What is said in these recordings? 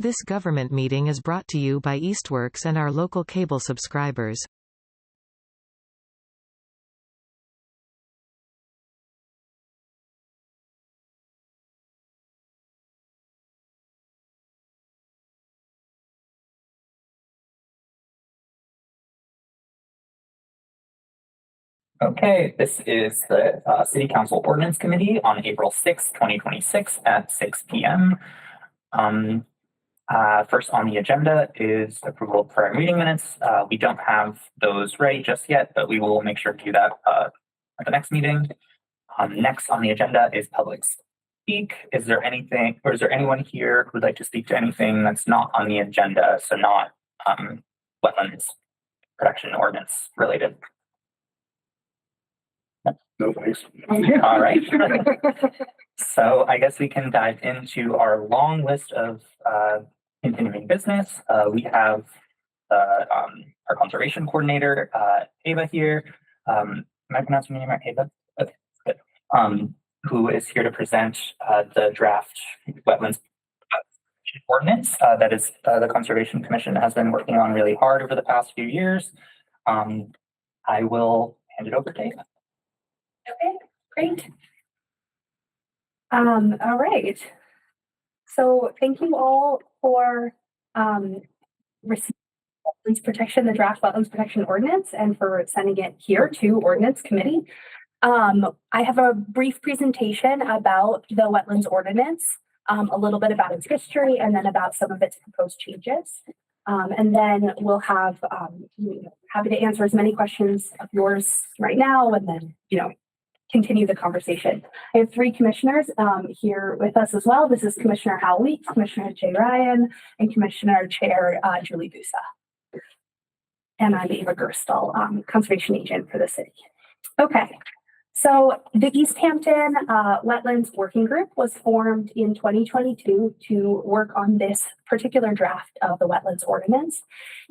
This government meeting is brought to you by Eastworks and our local cable subscribers. Okay, this is the City Council Ordinance Committee on April 6th, 2026 at 6 p.m. First on the agenda is approval of prior meeting minutes. We don't have those ready just yet, but we will make sure to do that at the next meeting. Next on the agenda is public speak. Is there anything, or is there anyone here who would like to speak to anything that's not on the agenda, so not wetlands protection ordinance related? No, thanks. All right. So I guess we can dive into our long list of continuing business. We have our conservation coordinator, Ava here. Am I pronouncing your name right, Ava? Okay, good. Who is here to present the draft wetlands ordinance that is the Conservation Commission has been working on really hard over the past few years. I will hand it over to Ava. Okay, great. All right. So thank you all for receiving wetlands protection, the draft wetlands protection ordinance, and for sending it here to Ordinance Committee. I have a brief presentation about the wetlands ordinance, a little bit about its history, and then about some of its proposed changes. And then we'll have happy to answer as many questions of yours right now, and then continue the conversation. I have three commissioners here with us as well. This is Commissioner Hal Weeks, Commissioner Jay Ryan, and Commissioner Chair Julie Busa. And I'm Ava Gerstel, Conservation Agent for the city. Okay. So the Easthampton Wetlands Working Group was formed in 2022 to work on this particular draft of the Wetlands Ordinance.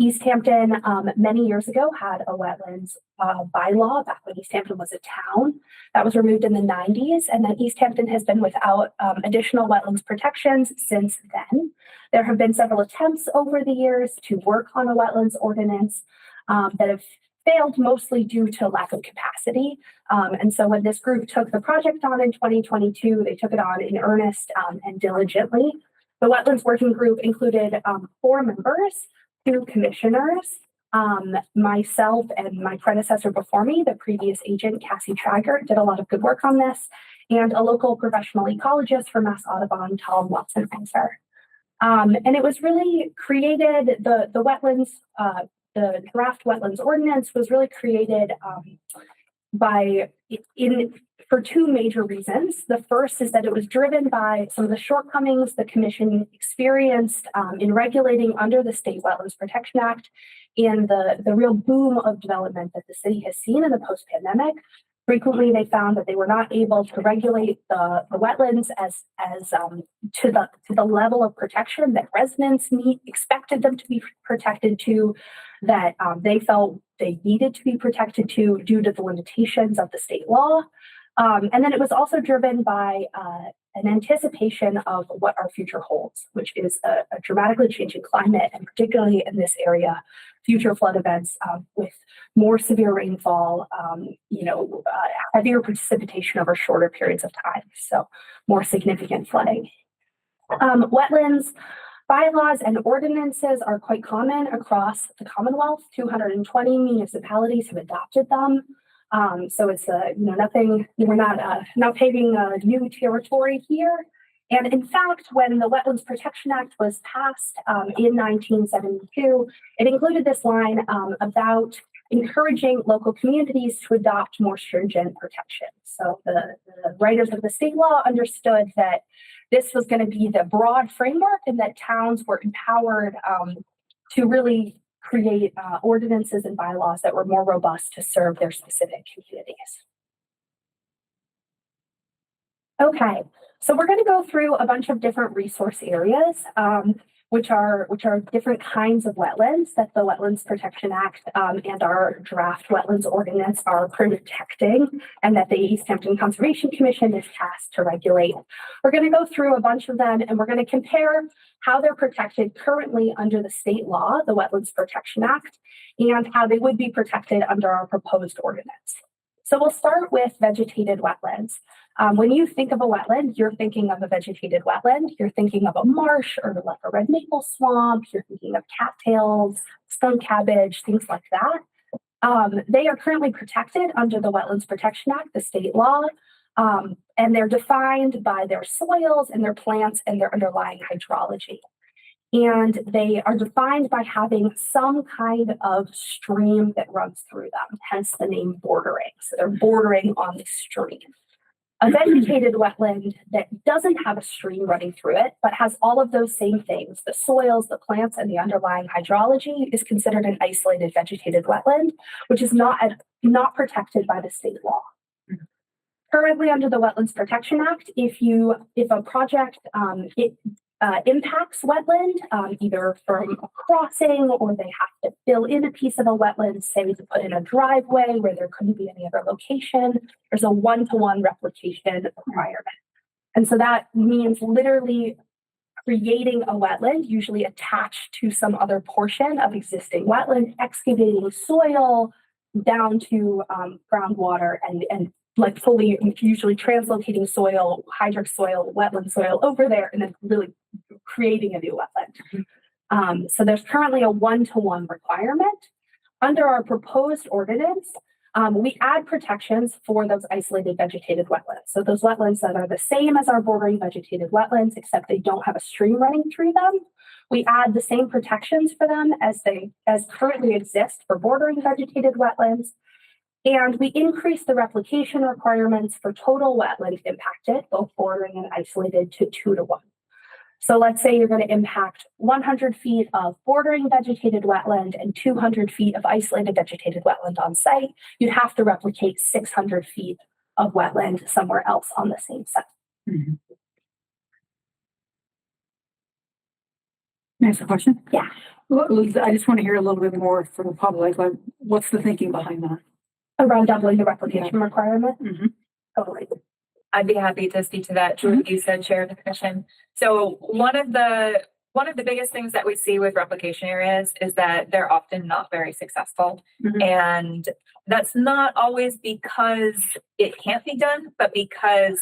Easthampton, many years ago, had a wetlands bylaw back when Easthampton was a town. That was removed in the 90s, and then Easthampton has been without additional wetlands protections since then. There have been several attempts over the years to work on a wetlands ordinance that have failed mostly due to lack of capacity. And so when this group took the project on in 2022, they took it on in earnest and diligently. The Wetlands Working Group included 4 members, 2 commissioners, myself and my predecessor before me, the previous agent, Cassie Traggart, did a lot of good work on this, and a local professional ecologist for Mass Audubon, Tom Watson-Fencer. And it was really created, the wetlands, the draft wetlands ordinance was really created for 2 major reasons. The first is that it was driven by some of the shortcomings the commission experienced in regulating under the State Wetlands Protection Act and the real boom of development that the city has seen in the post-pandemic. Frequently, they found that they were not able to regulate the wetlands as to the level of protection that residents expected them to be protected to, that they felt they needed to be protected to due to the limitations of the state law. And then it was also driven by an anticipation of what our future holds, which is a dramatically changing climate, and particularly in this area, future flood events with more severe rainfall, heavier precipitation over shorter periods of time, so more significant flooding. Wetlands bylaws and ordinances are quite common across the Commonwealth. 220 municipalities have adopted them. So it's nothing. We're not paving new territory here. And in fact, when the Wetlands Protection Act was passed in 1972, it included this line about encouraging local communities to adopt more stringent protections. So the writers of the state law understood that this was going to be the broad framework, and that towns were empowered to really create ordinances and bylaws that were more robust to serve their specific communities. Okay, so we're going to go through a bunch of different resource areas. which are different kinds of wetlands that the Wetlands Protection Act and our draft wetlands ordinance are protecting, and that the Easthampton Conservation Commission is tasked to regulate. We're going to go through a bunch of them, and we're going to compare how they're protected currently under the state law, the Wetlands Protection Act, and how they would be protected under our proposed ordinance. So we'll start with vegetated wetlands. When you think of a wetland, you're thinking of a vegetated wetland. You're thinking of a marsh or like a red maple swamp. You're thinking of cattails, skunk cabbage, things like that. They are currently protected under the Wetlands Protection Act, the state law, and they're defined by their soils and their plants and their underlying hydrology. And they are defined by having some kind of stream that runs through them, hence the name bordering. So they're bordering on the stream. A vegetated wetland that doesn't have a stream running through it, but has all of those same things, the soils, the plants, and the underlying hydrology, is considered an isolated vegetated wetland, which is not protected by the state law. Currently, under the Wetlands Protection Act, if a project impacts wetland, either from a crossing or they have to fill in a piece of a wetland, say to put in a driveway where there couldn't be any other location, there's a one-to-one replication requirement. And so that means literally creating a wetland, usually attached to some other portion of existing wetland, excavating soil down to groundwater and like fully usually translocating soil, hydric soil, wetland soil over there, and then really creating a new wetland. So there's currently a one-to-one requirement. Under our proposed ordinance, we add protections for those isolated vegetated wetlands. So those wetlands that are the same as our bordering vegetated wetlands, except they don't have a stream running through them. We add the same protections for them as currently exist for bordering vegetated wetlands. And we increase the replication requirements for total wetland impacted, both bordering and isolated, to 2-to-1. So let's say you're going to impact 100 feet of bordering vegetated wetland and 200 feet of isolated vegetated wetland on site. You'd have to replicate 600 feet of wetland somewhere else on the same site. Mm-hmm. Can I ask a question? Yeah. I just want to hear a little bit more from the public. Like, what's the thinking behind that? Around doubling the replication requirement? Mm-hmm. Totally. I'd be happy to speak to that, what you said, Chair of the Commission. So one of the biggest things that we see with replication areas is that they're often not very successful. Mm-hmm. And that's not always because it can't be done, but because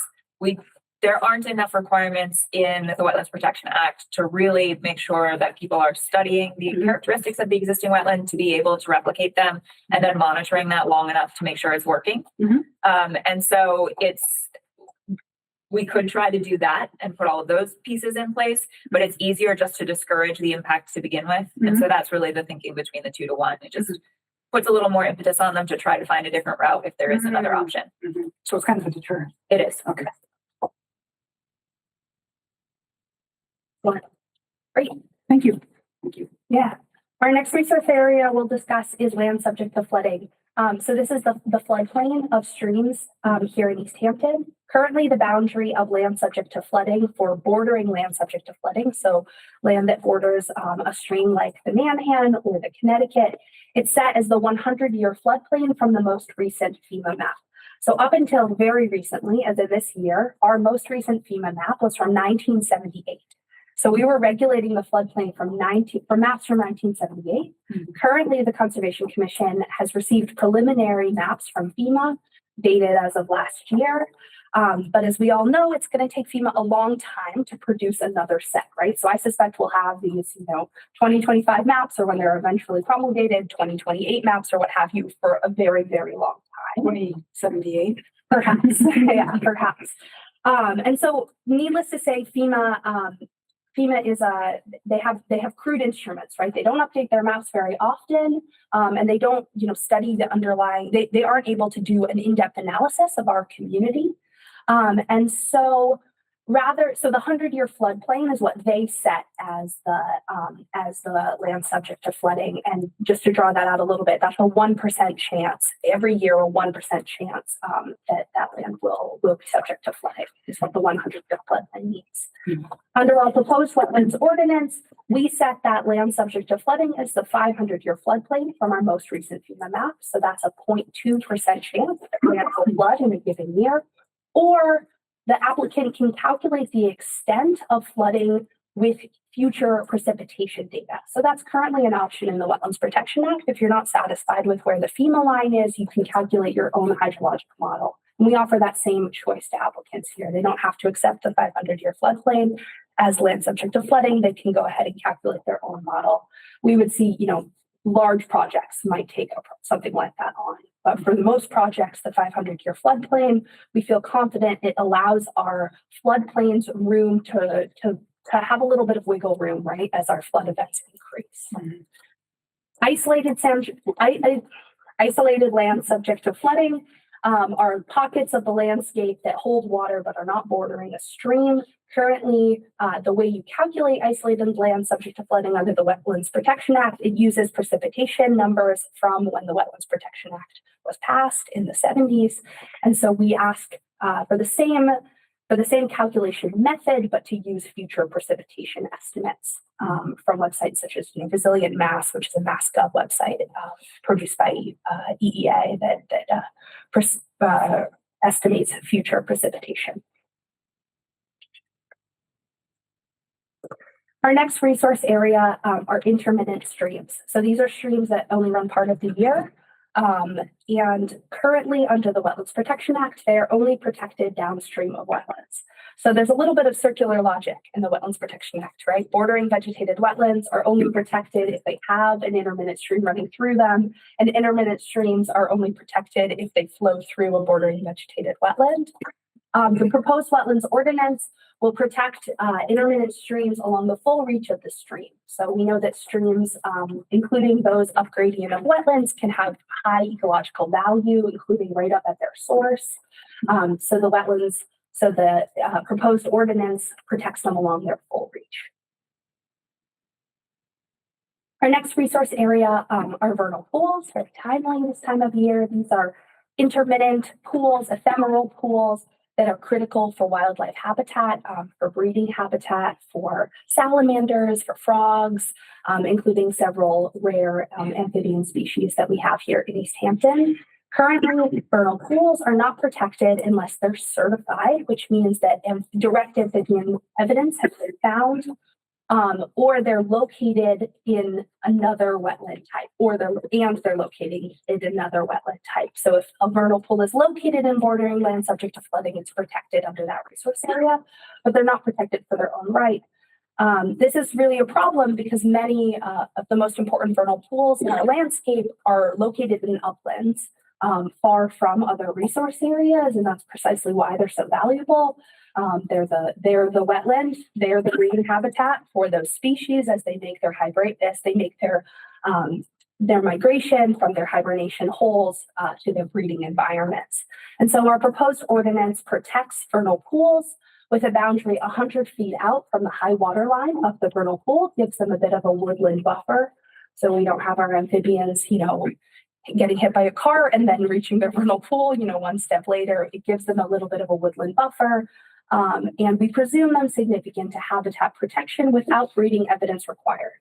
there aren't enough requirements in the Wetlands Protection Act to really make sure that people are studying the characteristics of the existing wetland to be able to replicate them, and then monitoring that long enough to make sure it's working. And so we could try to do that and put all of those pieces in place, but it's easier just to discourage the impact to begin with. And so that's really the thinking between the 2-to-1. It just puts a little more impetus on them to try to find a different route if there is another option. So it's kind of a deterrent. It is. Okay. Great. Thank you. Thank you. Yeah. Our next resource area we'll discuss is land subject to flooding. So this is the floodplain of streams here in Easthampton. Currently, the boundary of land subject to flooding for bordering land subject to flooding, so land that borders a stream like the Manhan or the Connecticut, it's set as the 100-year floodplain from the most recent FEMA map. So up until very recently, as of this year, our most recent FEMA map was from 1978. So we were regulating the floodplain from maps from 1978. Currently, the Conservation Commission has received preliminary maps from FEMA, dated as of last year. But as we all know, it's going to take FEMA a long time to produce another set, right? So I suspect we'll have these, 2025 maps, or when they're eventually promulgated, 2028 maps or what have you, for a very, very long time. 2078. Perhaps, yeah, perhaps. And so needless to say, FEMA is they have crude instruments, right? They don't update their maps very often, and they don't, study the underlying. They aren't able to do an in-depth analysis of our community, and so so the 100-year floodplain is what they set as the land subject to flooding. And just to draw that out a little bit, that's a 1% chance every year, a 1% chance that land will be subject to flooding is what the 100-year floodplain means. Under our proposed wetlands ordinance, we set that land subject to flooding as the 500-year floodplain from our most recent FEMA map. So that's a 0.2% chance that land will flood in a given year, or the applicant can calculate the extent of flooding with future precipitation data. So that's currently an option in the Wetlands Protection Act. If you're not satisfied with where the FEMA line is, you can calculate your own hydrologic model. And we offer that same choice to applicants here. They don't have to accept the 500-year floodplain as land subject to flooding. They can go ahead and calculate their own model. We would see, large projects might take something like that on. But for most projects, the 500-year floodplain, we feel confident it allows our floodplains room to have a little bit of wiggle room, right, as our flood events increase. Isolated land subject to flooding are pockets of the landscape that hold water but are not bordering a stream. Currently, the way you calculate isolated land subject to flooding under the Wetlands Protection Act, it uses precipitation numbers from when the Wetlands Protection Act was passed in the 70s. And so we ask for the same calculation method, but to use future precipitation estimates from websites such as Resilient Mass, which is a MassGov website produced by EEA that estimates future precipitation. Our next resource area are intermittent streams. So these are streams that only run part of the year. And currently under the Wetlands Protection Act, they are only protected downstream of wetlands. So there's a little bit of circular logic in the Wetlands Protection Act, right? Bordering vegetated wetlands are only protected if they have an intermittent stream running through them, and intermittent streams are only protected if they flow through a bordering vegetated wetland. The proposed wetlands ordinance will protect intermittent streams along the full reach of the stream. So we know that streams, including those up gradient of wetlands, can have high ecological value, including right up at their source. So the proposed ordinance protects them along their full reach. Our next resource area are vernal pools, very timely this time of year. These are intermittent pools, ephemeral pools that are critical for wildlife habitat, for breeding habitat, for salamanders, for frogs, including several rare amphibian species that we have here in Easthampton. Currently, vernal pools are not protected unless they're certified, which means that direct amphibian evidence has been found, or they're located in another wetland type, they're located in another wetland type. So if a vernal pool is located in bordering land subject to flooding, it's protected under that resource area, but they're not protected for their own right. This is really a problem because many of the most important vernal pools in our landscape are located in uplands, far from other resource areas, and that's precisely why they're so valuable. They're the wetland, they're the breeding habitat for those species as they make their migration from their hibernation holes to their breeding environments. And so our proposed ordinance protects vernal pools with a boundary 100 feet out from the high water line of the vernal pool, gives them a bit of a woodland buffer. So we don't have our amphibians, getting hit by a car and then reaching their vernal pool, one step later. It gives them a little bit of a woodland buffer. And we presume them significant to habitat protection without breeding evidence required.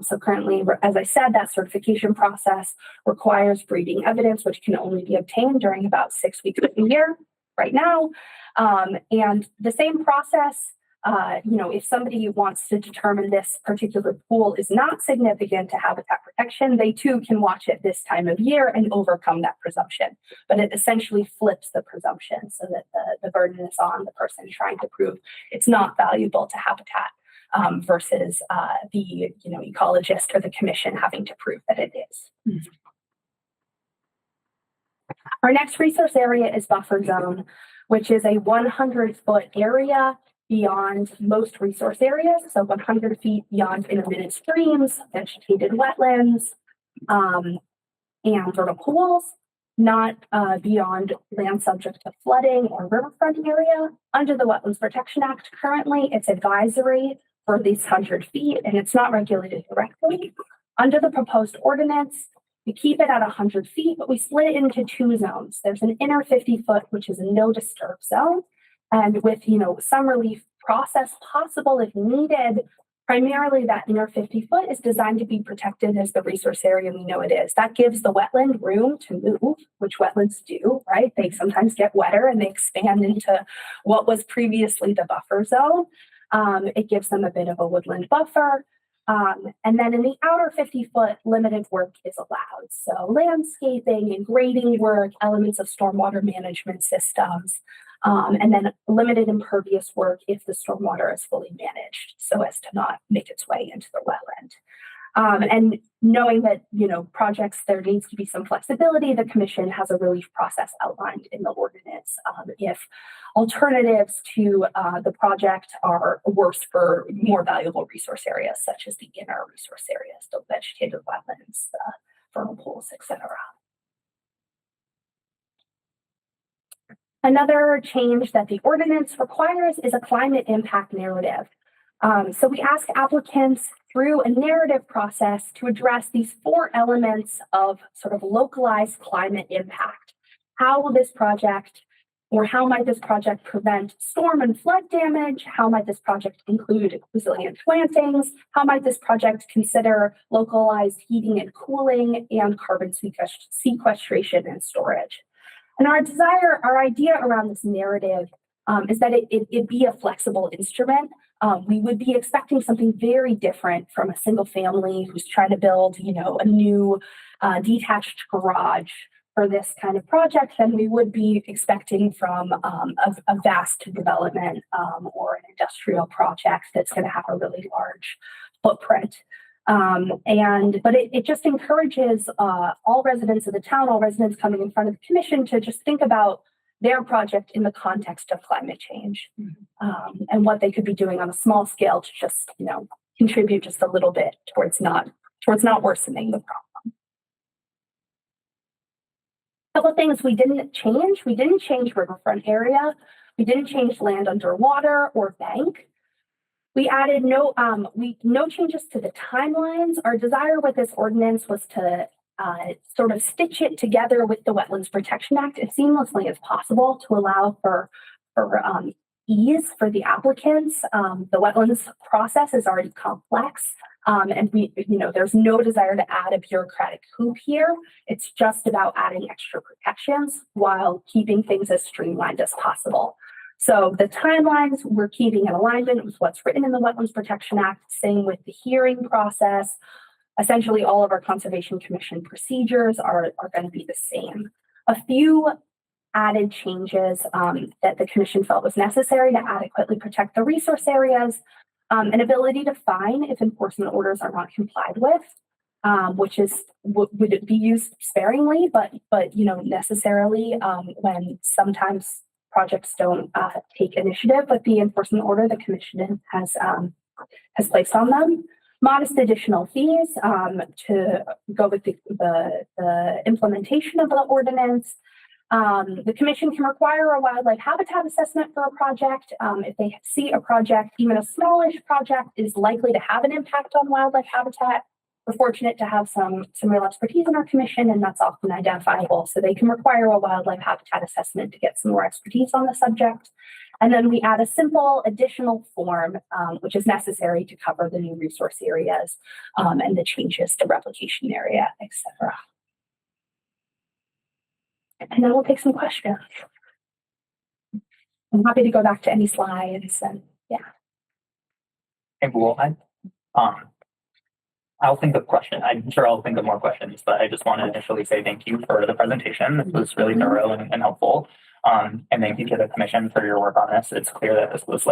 So currently, as I said, that certification process requires breeding evidence, which can only be obtained during about 6 weeks of the year right now. And the same process, if somebody wants to determine this particular pool is not significant to habitat protection, they too can watch it this time of year and overcome that presumption. But it essentially flips the presumption so that the burden is on the person trying to prove it's not valuable to habitat versus the ecologist or the commission having to prove that it is. Mm-hmm. Our next resource area is buffer zone, which is a 100-foot area beyond most resource areas, so 100 feet beyond intermittent streams, vegetated wetlands, and vernal pools. not beyond land subject to flooding or riverfront area. Under the Wetlands Protection Act, currently it's advisory for these 100 feet and it's not regulated directly. Under the proposed ordinance, we keep it at 100 feet, but we split it into two zones. There's an inner 50-foot, which is a no disturb zone. And with, some relief process possible if needed, primarily that inner 50-foot is designed to be protected as the resource area we know it is. That gives the wetland room to move, which wetlands do, right? They sometimes get wetter and they expand into what was previously the buffer zone. It gives them a bit of a woodland buffer. And then in the outer 50-foot, limited work is allowed. So landscaping and grading work, elements of stormwater management systems, and then limited impervious work if the stormwater is fully managed so as to not make its way into the wetland. And knowing that, projects, there needs to be some flexibility, the commission has a relief process outlined in the ordinance. If alternatives to the project are worse for more valuable resource areas, such as the inner resource areas, the vegetated wetlands, the vernal pools, etc. Another change that the ordinance requires is a climate impact narrative. So we ask applicants through a narrative process to address these 4 elements of sort of localized climate impact. How will this project, or how might this project prevent storm and flood damage? How might this project include resilient plantings? How might this project consider localized heating and cooling and carbon sequestration and storage? And our idea around this narrative is that it be a flexible instrument. We would be expecting something very different from a single family who's trying to build, a new detached garage for this kind of project than we would be expecting from a vast development or an industrial project that's going to have a really large footprint. But it just encourages all residents of the town, all residents coming in front of the commission to just think about their project in the context of climate change and what they could be doing on a small scale to just, contribute just a little bit towards not worsening the problem. A couple of things we didn't change. We didn't change riverfront area. We didn't change land underwater or bank. We added no changes to the timelines. Our desire with this ordinance was to sort of stitch it together with the Wetlands Protection Act as seamlessly as possible to allow for ease for the applicants. The wetlands process is already complex, and there's no desire to add a bureaucratic hoop here. It's just about adding extra protections while keeping things as streamlined as possible. So the timelines we're keeping in alignment with what's written in the Wetlands Protection Act, same with the hearing process. Essentially, all of our Conservation Commission procedures are going to be the same. A few added changes that the Commission felt was necessary to adequately protect the resource areas, an ability to fine if enforcement orders are not complied with, which would be used sparingly, but necessarily when sometimes projects don't take initiative, but the enforcement order the Commission has placed on them. Modest additional fees to go with the implementation of the ordinance. The Commission can require a wildlife habitat assessment for a project. If they see a project, even a smallish project, is likely to have an impact on wildlife habitat. We're fortunate to have some real expertise in our commission, and that's often identifiable. So they can require a wildlife habitat assessment to get some more expertise on the subject. And then we add a simple additional form, which is necessary to cover the new resource areas and the changes to replication area, etc. And then we'll take some questions. I'm happy to go back to any slides and yeah. Okay, well, I'll think of questions. I'm sure I'll think of more questions, but I just want to initially say thank you for the presentation. This was really thorough and helpful. And thank you to the commission for your work on this. It's clear that this was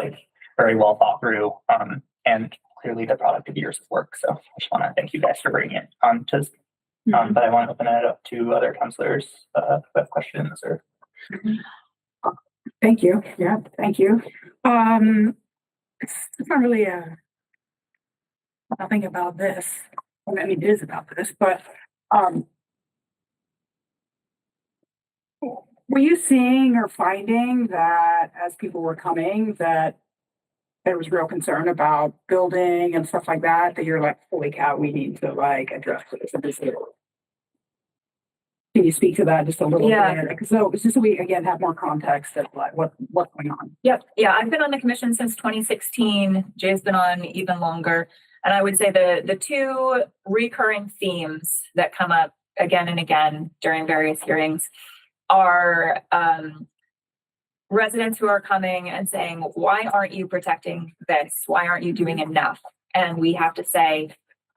very well thought through and clearly the product of years of work. So I just want to thank you guys for bringing it on to but I want to open it up to other counselors who have questions or. Thank you. Yeah, thank you. It's not really nothing about this. I mean, it is about this, but Were you seeing or finding that as people were coming, that there was real concern about building and stuff like that, that you're like, holy cow, we need to like address this and this? Can you speak to that just a little Yeah. bit? Because so, just so we again have more context of like what's going on. Yep. Yeah. I've been on the commission since 2016. Jay's been on even longer. And I would say the two recurring themes that come up again and again during various hearings are residents who are coming and saying, why aren't you protecting this? Why aren't you doing enough? And we have to say,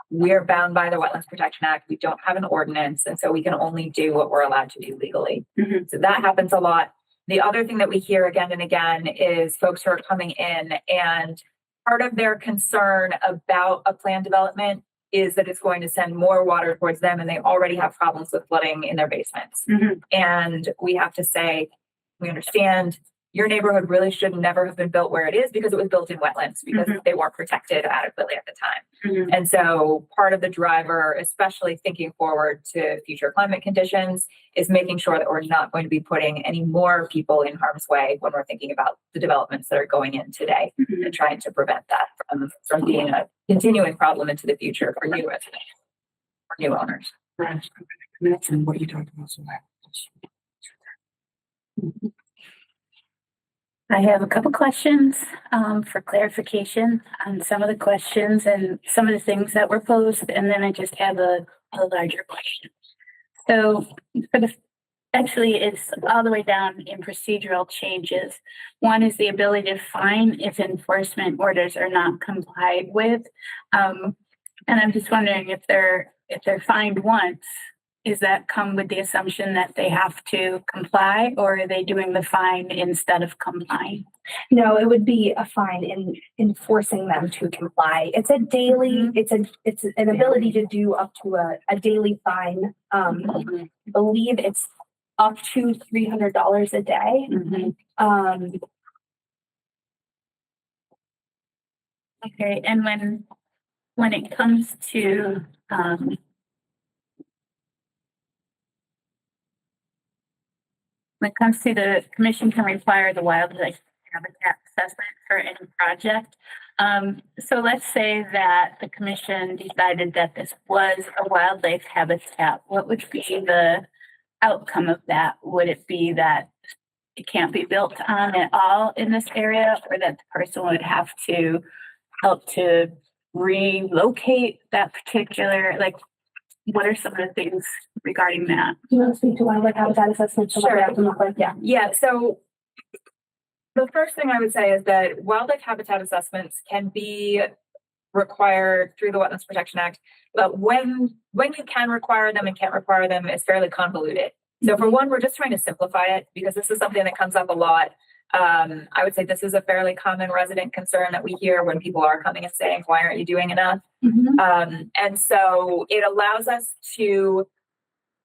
we're bound by the Wetlands Protection Act. We don't have an ordinance. And so we can only do what we're allowed to do legally. Mhm. So that happens a lot. The other thing that we hear again and again is folks who are coming in, and part of their concern about a plan development is that it's going to send more water towards them, and they already have problems with flooding in their basements. Mhm. And we have to say, we understand your neighborhood really should never have been built where it is because it was built in wetlands because they weren't protected adequately at the time. Mhm. And so part of the driver, especially thinking forward to future climate conditions, is making sure that we're not going to be putting any more people in harm's way when we're thinking about the developments that are going in today, Mhm. and trying to prevent that from being a continuing problem into the future for new residents, for new owners. Right. That's what you talked about. So I have a couple questions for clarification on some of the questions and some of the things that were posed, and then I just have a larger question. So for the actually it's all the way down in procedural changes. One is the ability to fine if enforcement orders are not complied with. And I'm just wondering if they're fined once, is that come with the assumption that they have to comply, or are they doing the fine instead of complying? No, it would be a fine in enforcing them to comply. It's a daily, it's an ability to do up to a daily fine. I believe it's up to $300 a day. Okay, and when it comes to when it comes to the commission can require the wildlife habitat assessment for any project. So let's say that the commission decided that this was a wildlife habitat. What would be the outcome of that? Would it be that it can't be built on at all in this area, or that the person would have to help to relocate that particular, like, what are some of the things regarding that? Do you want to speak to wildlife habitat assessment? Sure. Yeah. Yeah, so the first thing I would say is that wildlife habitat assessments can be required through the Wetlands Protection Act, but when you can require them and can't require them is fairly convoluted. So for one, we're just trying to simplify it because this is something that comes up a lot. I would say this is a fairly common resident concern that we hear when people are coming and saying, why aren't you doing enough? And so it allows us to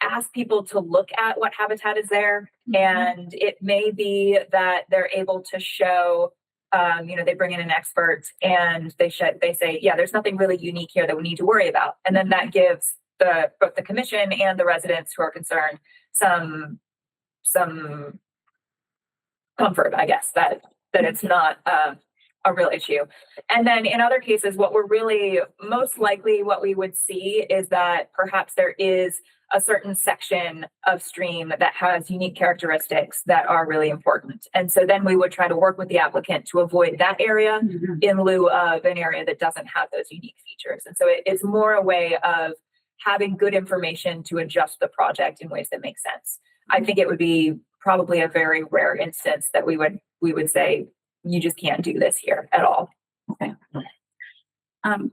ask people to look at what habitat is there. And it may be that they're able to show, they bring in an expert and they say, yeah, there's nothing really unique here that we need to worry about. And then that gives both the commission and the residents who are concerned some comfort, I guess, that it's not a real issue. And then in other cases, what we would see is that perhaps there is a certain section of stream that has unique characteristics that are really important. And so then we would try to work with the applicant to avoid that area in lieu of an area that doesn't have those unique features. And so it's more a way of having good information to adjust the project in ways that make sense. I think it would be probably a very rare instance that we would say, you just can't do this here at all. Okay. And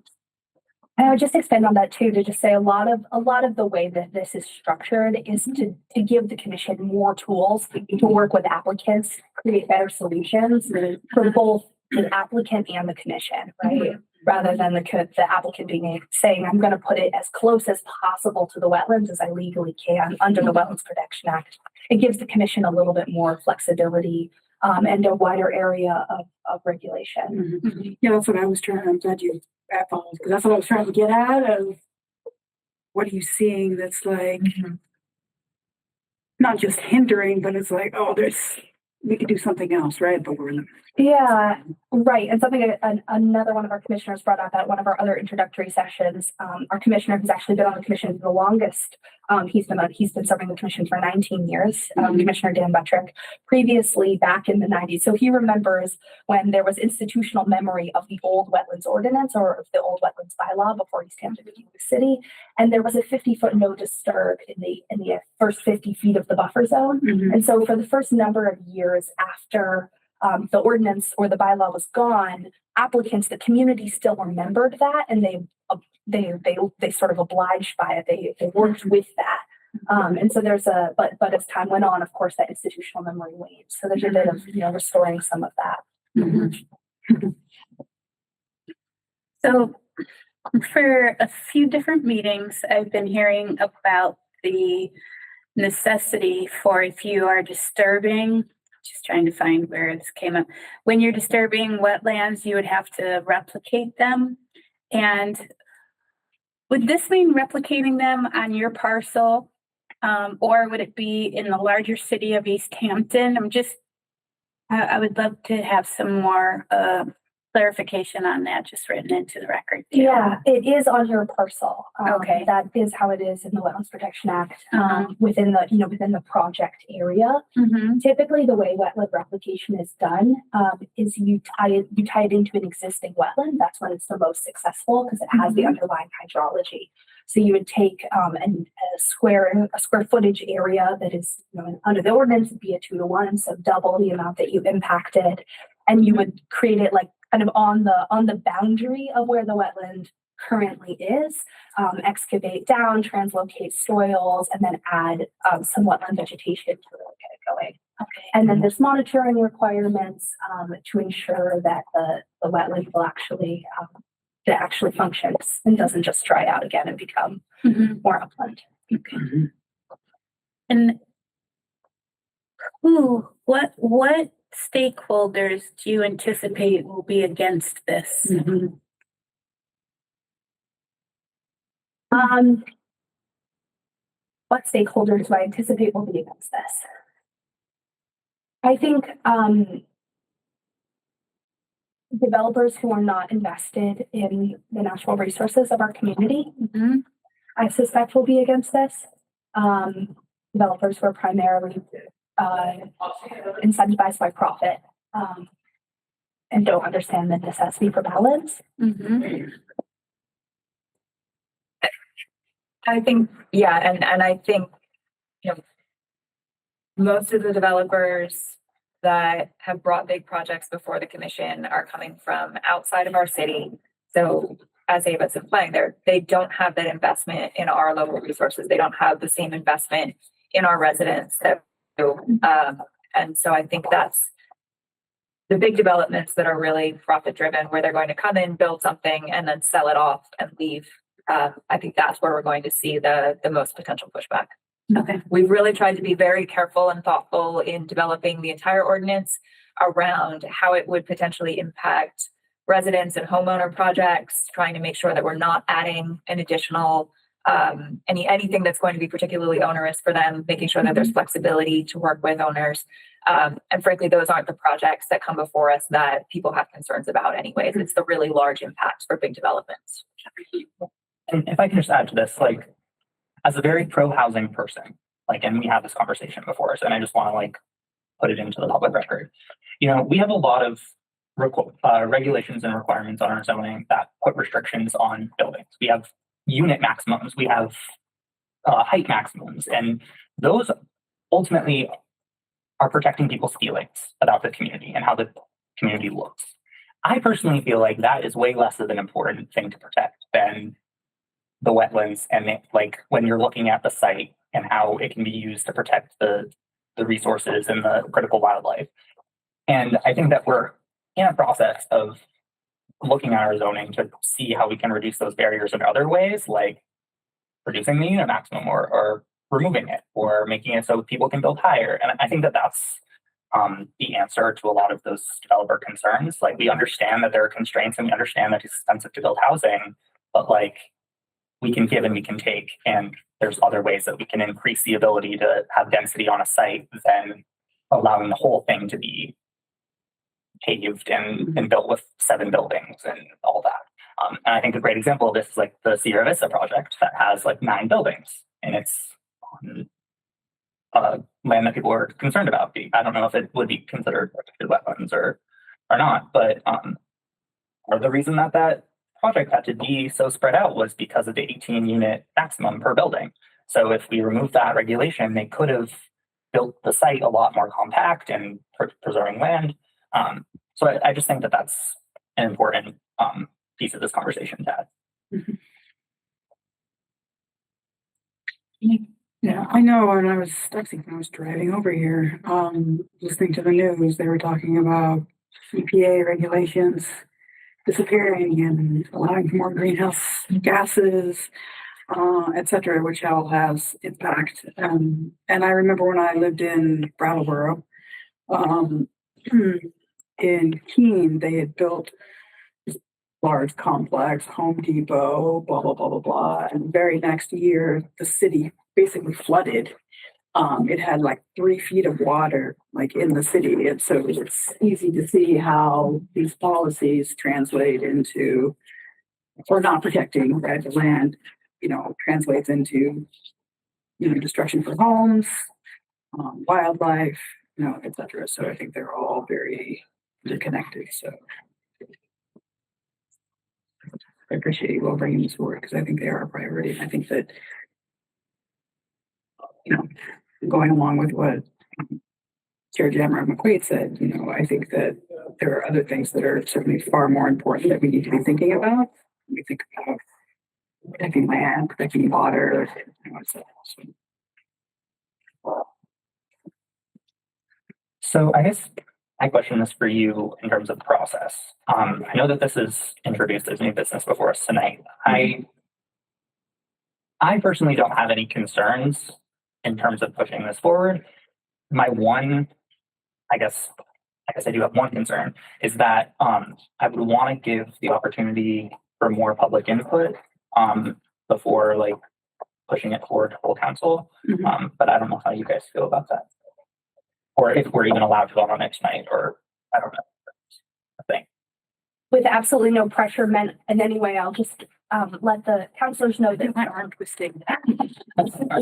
I would just extend on that too, to just say a lot of the way that this is structured is to give the commission more tools to work with applicants, create better solutions for both the applicant and the commission, right? Rather than the applicant saying, I'm going to put it as close as possible to the wetlands as I legally can under the Wetlands Protection Act. It gives the commission a little bit more flexibility and a wider area of regulation. Yeah, that's what I was trying. I'm glad you because that's what I was trying to get at. Of what are you seeing that's like not just hindering, but it's like, oh, we could do something else, right? But we're in the. Yeah, right. And something another one of our commissioners brought up at one of our other introductory sessions. Our commissioner who's actually been on the commission the longest. He's been serving the commission for 19 years. Commissioner Dan Buttrick, previously back in the 90s. So he remembers when there was institutional memory of the old wetlands ordinance or of the old wetlands bylaw before Easthampton became a city, and there was a 50-foot no disturb in the first 50 feet of the buffer zone. And so for the first number of years after the ordinance or the bylaw was gone, applicants, the community still remembered that, and they sort of obliged by it. They worked with that. And so but as time went on, of course, that institutional memory waned. So there's a bit of, restoring some of that. So for a few different meetings, I've been hearing about the necessity for, if you are disturbing, just trying to find where this came up. When you're disturbing wetlands, you would have to replicate them. And would this mean replicating them on your parcel? Or would it be in the larger city of Easthampton? I would love to have some more clarification on that, just written into the record. Yeah, it is on your parcel. Okay. That is how it is in the Wetlands Protection Act, within the project area. Typically, the way wetland replication is done is you tie it into an existing wetland. That's when it's the most successful because it has the underlying hydrology. So you would take a square footage area that is, under the ordinance would be a 2-to-1, so double the amount that you impacted, and you would create it like kind of on the boundary of where the wetland currently is, excavate down, translocate soils, and then add some wetland vegetation to really get it going. Okay. And then there's monitoring requirements to ensure that the wetland will actually functions and doesn't just dry out again and become more upland. Okay. And what stakeholders do you anticipate will be against this? What stakeholders do I anticipate will be against this? I think developers who are not invested in the natural resources of our community, I suspect will be against this. Developers who are primarily incentivized by profit and don't understand the necessity for balance. I think, and I think, most of the developers that have brought big projects before the commission are coming from outside of our city. So as Ava's implying, they don't have that investment in our local resources. They don't have the same investment in our residents that do. And so I think that's the big developments that are really profit driven, where they're going to come in, build something, and then sell it off and leave. I think that's where we're going to see the most potential pushback. Okay. We've really tried to be very careful and thoughtful in developing the entire ordinance around how it would potentially impact residents and homeowner projects, trying to make sure that we're not adding an additional anything that's going to be particularly onerous for them, making sure that there's flexibility to work with owners. And frankly, those aren't the projects that come before us that people have concerns about anyways. It's the really large impacts for big developments. And if I can just add to this, like, as a very pro-housing person, like, and we had this conversation before us, and I just want to like put it into the public record. We have a lot of regulations and requirements on our zoning that put restrictions on buildings. We have unit maximums, we have height maximums, and those ultimately are protecting people's feelings about the community and how the community looks. I personally feel like that is way less of an important thing to protect than the wetlands, and like when you're looking at the site and how it can be used to protect the resources and the critical wildlife. And I think that we're in a process of looking at our zoning to see how we can reduce those barriers in other ways, like reducing the unit maximum or removing it or making it so people can build higher. And I think that that's the answer to a lot of those developer concerns. Like, we understand that there are constraints and we understand that it's expensive to build housing, but like, we can give and we can take. And there's other ways that we can increase the ability to have density on a site than allowing the whole thing to be paved and built with 7 buildings and all that. And I think a great example of this is like the Sierra Vista project that has like 9 buildings, and it's on land that people are concerned about. I don't know if it would be considered protected wetlands or not, but or the reason that that project had to be so spread out was because of the 18 unit maximum per building. So if we remove that regulation, they could have built the site a lot more compact and preserving land. So I just think that that's an important piece of this conversation to add. Yeah, I know when I was driving over here, listening to the news, they were talking about EPA regulations disappearing and allowing more greenhouse gases, et cetera, which all has impact. And I remember when I lived in Brattleboro, in Keene, they had built this large complex, Home Depot, blah, blah, blah, blah, blah. And the very next year, the city basically flooded. It had like 3 feet of water like in the city. And so it's easy to see how these policies translate into, or not protecting the land, translates into, destruction for homes, wildlife, et cetera. So I think they're all very interconnected. So I appreciate you all bringing this forward because I think they are a priority. And I think that, going along with what Chair Jamrock McQuaid said, I think that there are other things that are certainly far more important that we need to be thinking about. We think about protecting land, protecting water, So I guess my question is for you in terms of process. I know that this is introduced as new business before us tonight. I personally don't have any concerns in terms of pushing this forward. My one, I guess I do have one concern is that I would want to give the opportunity for more public input before like pushing it forward to full council. But I don't know how you guys feel about that, or if we're even allowed to vote on it tonight, or I don't know. I think. With absolutely no pressure meant in any way, I'll just let the counselors know that my arm twisting.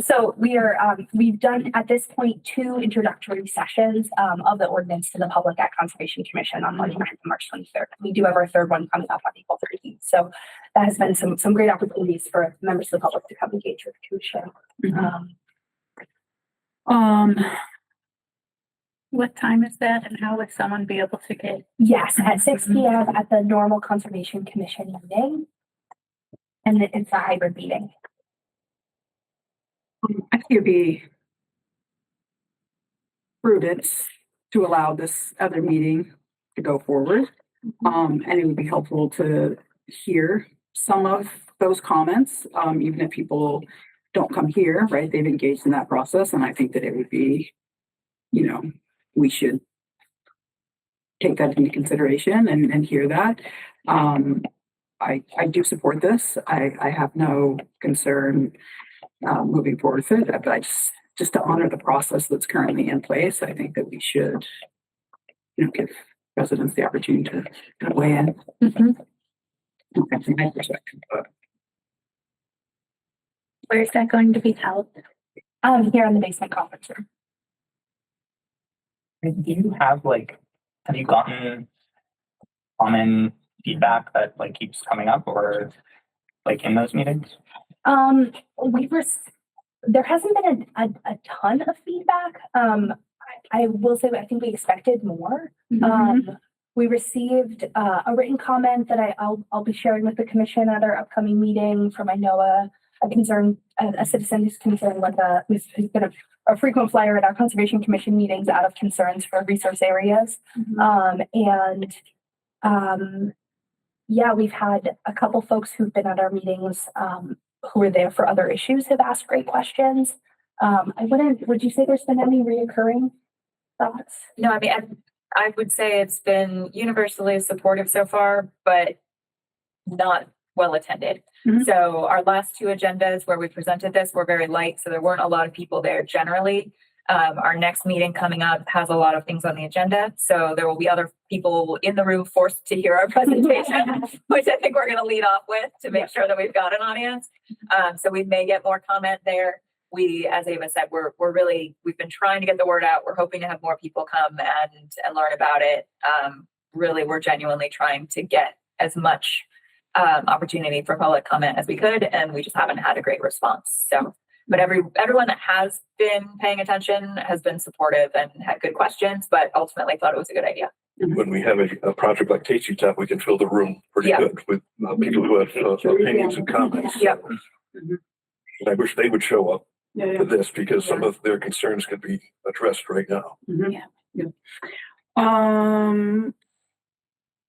So we are, we've done at this point 2 introductory sessions of the ordinance to the public at Conservation Commission on March 9th and March 23rd. We do have our 3rd one coming up on April 13th. So that has been some great opportunities for members of the public to come engage with the commission. What time is that and how would someone be able to get? Yes, at 6 p.m. at the normal Conservation Commission meeting. And it's a hybrid meeting. I think it'd be prudent to allow this other meeting to go forward. And it would be helpful to hear some of those comments, even if people don't come here, right? They've engaged in that process. And I think that it would be, we should take that into consideration and hear that. I do support this. I have no concern moving forward with it, but I just to honor the process that's currently in place, I think that we should, give residents the opportunity to weigh in. That's my perspective. Where is that going to be held? Here in the basement conference room. Do you have have you gotten common feedback that keeps coming up, or in those meetings? There hasn't been a ton of feedback. I will say I think we expected more. We received a written comment that I'll be sharing with the commission at our upcoming meeting from a citizen who's concerned who's been a frequent flyer at our Conservation Commission meetings out of concerns for resource areas. Yeah, we've had a couple folks who've been at our meetings who were there for other issues have asked great questions. Would you say there's been any reoccurring thoughts? No, I mean, I would say it's been universally supportive so far, but not well attended. Mhm. So our last two agendas where we presented this were very light, so there weren't a lot of people there generally. Our next meeting coming up has a lot of things on the agenda, so there will be other people in the room forced to hear our presentation, which I think we're going to lead off with to make sure that we've got an audience. So we may get more comment there. We, as Ava said, we've been trying to get the word out. We're hoping to have more people come and learn about it. Really, we're genuinely trying to get as much opportunity for public comment as we could, and we just haven't had a great response. So, but everyone that has been paying attention has been supportive and had good questions, but ultimately thought it was a good idea. When we have a project like Tasty Tap, we can fill the room pretty Yeah. good with people who have opinions and comments. Yep. And I wish they would show up Yeah, to this because some of their concerns could be addressed right now.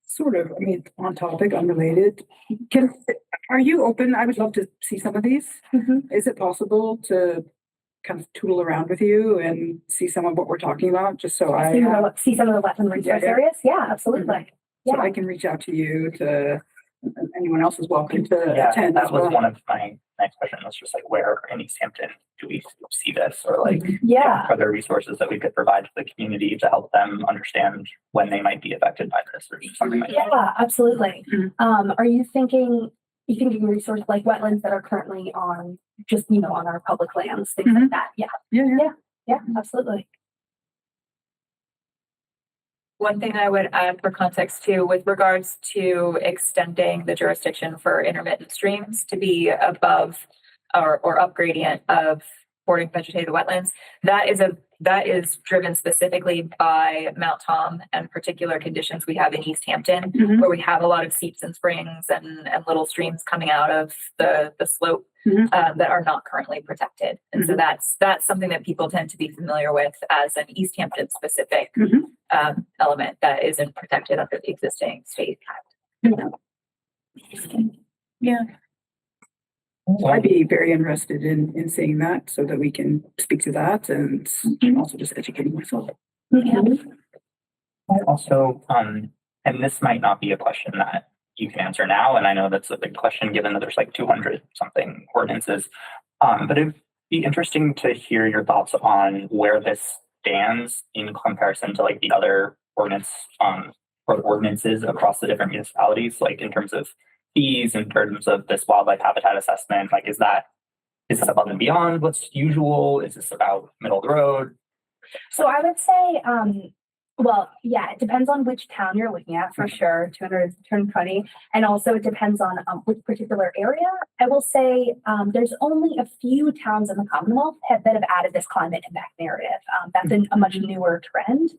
Sort of, I mean, on topic, unrelated. Are you open? I would love to see some of these. Is it possible to kind of tootle around with you and see some of what we're talking about, just so I have, See some of the wetland resource Yeah. areas? Yeah, absolutely. so Yeah. I can reach out to you and anyone else is welcome to Yeah, attend that as was well. one of my next questions, was just like, where in Easthampton do we see this? Or like, Yeah. are there resources that we could provide to the community to help them understand when they might be affected by this or something like that? Yeah, absolutely. Mhm. Are you thinking resource like wetlands that are currently on just, on our public lands, things like that? Yeah, Yeah. absolutely. One thing I would add for context too, with regards to extending the jurisdiction for intermittent streams to be above or up gradient of bordering vegetated wetlands, that is driven specifically by Mount Tom and particular conditions we have in Easthampton, Mhm. where we have a lot of seeps and springs and little streams coming out of the slope Mhm. that are not currently protected. And so that's something that people tend to be familiar with as an Easthampton specific Mhm. element that isn't protected under the existing state act. Yeah. So I'd be very interested in seeing that so that we can speak to that and also just educating myself. I also, and this might not be a question that you can answer now, and I know that's a big question given that there's like 200 something ordinances. But it'd be interesting to hear your thoughts on where this stands in comparison to like the other ordinances across the different municipalities, like in terms of fees, in terms of this wildlife habitat assessment. Like, is this above and beyond what's usual? Is this about middle of the road? So I would say, well, yeah, it depends on which town you're looking at for sure, 220. And also it depends on which particular area. I will say there's only a few towns in the Commonwealth that have added this climate impact narrative. That's a much newer trend.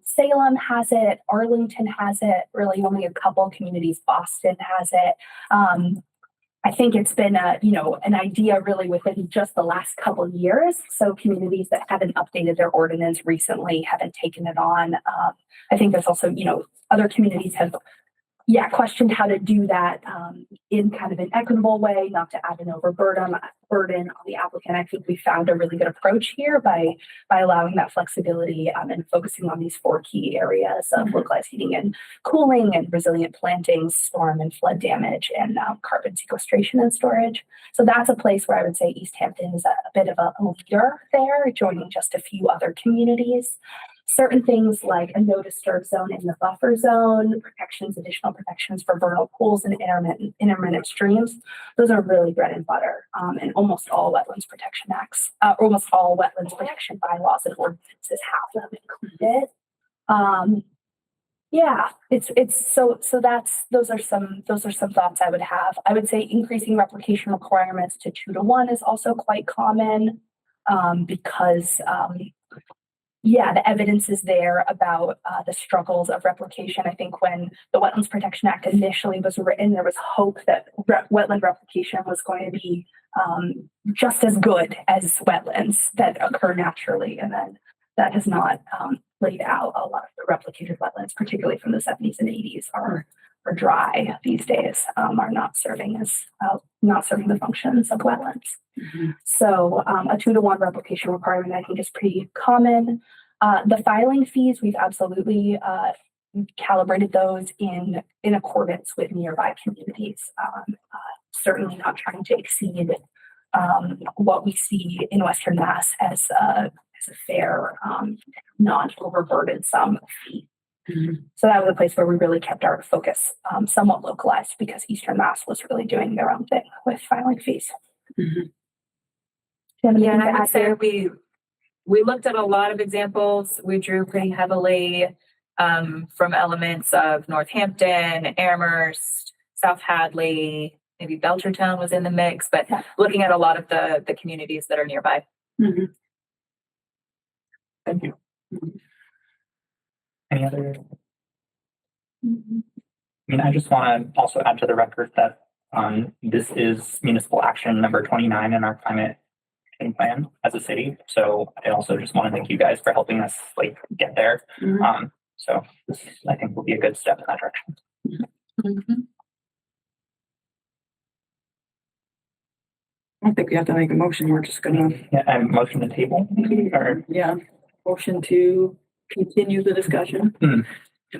Salem has it, Arlington has it, really only a couple communities, Boston has it. I think it's been an idea really within just the last couple of years. So communities that haven't updated their ordinance recently haven't taken it on. I think there's also, other communities have, questioned how to do that in kind of an equitable way, not to add an overburden on the applicant. I think we found a really good approach here by allowing that flexibility and focusing on these 4 key areas of localized heating and cooling and resilient plantings, storm and flood damage, and carbon sequestration and storage. So that's a place where I would say Easthampton is a bit of a leader there, joining just a few other communities. Certain things like a no disturb zone in the buffer zone, additional protections for vernal pools and intermittent streams. Those are really bread and butter. And almost all wetlands protection acts, almost all wetlands protection bylaws and ordinances have them included. Those are some thoughts I would have. I would say increasing replication requirements to 2 to 1 is also quite common because the evidence is there about the struggles of replication. I think when the Wetlands Protection Act initially was written, there was hope that wetland replication was going to be just as good as wetlands that occur naturally. And then that has not played out. A lot of the replicated wetlands, particularly from the 70s and 80s, are dry these days, are not serving the functions of wetlands. So a 2 to 1 replication requirement, I think, is pretty common. The filing fees, we've absolutely calibrated those in accordance with nearby communities. Certainly not trying to exceed what we see in Western Mass as a fair, not overburdensome fee. So that was a place where we really kept our focus somewhat localized because Eastern Mass was really doing their own thing with filing fees. Do you have anything Yeah, and to I would add say there? we looked at a lot of examples. We drew pretty heavily from elements of Northampton, Amherst, South Hadley, maybe Belchertown was in the mix, but looking at a lot of the communities that are nearby. Thank you. Any other? I mean, I just want to also add to the record that this is municipal action number 29 in our climate action plan as a city. So I also just want to thank you guys for helping us like get there. So this I think will be a good step in that direction. I don't think we have to make a motion. We're just gonna, Yeah, and motion to table or yeah, motion to continue the discussion. So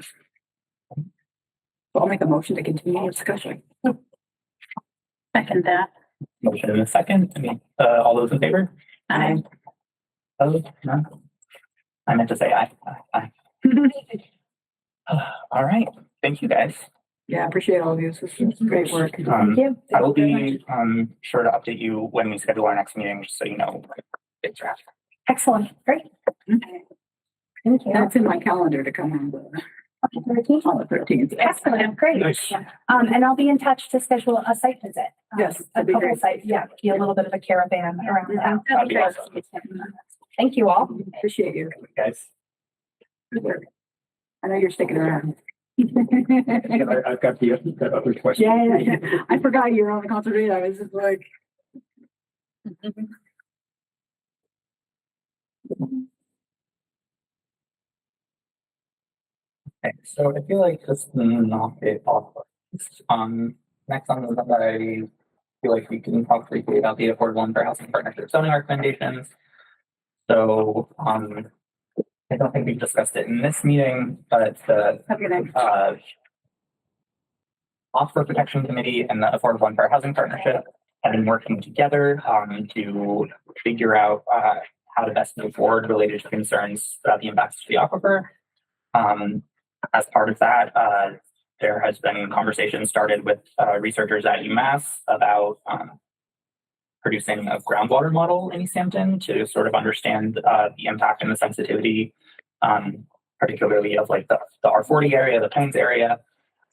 I'll make a motion to continue the discussion. Second that. motion in a second. I mean, all those in favor? Aye. Opposed? No. I meant to say aye. Aye. All right. Thank you guys. Yeah, I appreciate all of you. This is great work. Um, you. I will be sure to update you when we schedule our next meeting, just so you know. It's wrapped. Excellent. Great. Thank you. That's in my calendar to come on the 13th. Excellent. Great. Nice. And I'll be in touch to schedule a site visit. Yes, A that'd be couple great. sites, yeah, be a little bit of a caravan around town. That'd be awesome. Thank you all. Appreciate you. Guys. Good work. I know you're sticking around. I've got the other question. Yeah. I forgot you were on the conservation. I was just like. Okay, so I feel like just knock it off. Next on the agenda, I feel like we can talk briefly about the affordable and fair housing partnership zoning recommendations. So, I don't think we've discussed it in this meeting, but the Have a good night. Aquifer Protection Committee and the Affordable and Fair Housing Partnership have been working together to figure out how to best move forward related to concerns about the impacts to the aquifer. As part of that, there has been conversation started with researchers at UMass about producing a groundwater model in Easthampton to sort of understand the impact and the sensitivity, particularly of like the R40 area, the Plains area.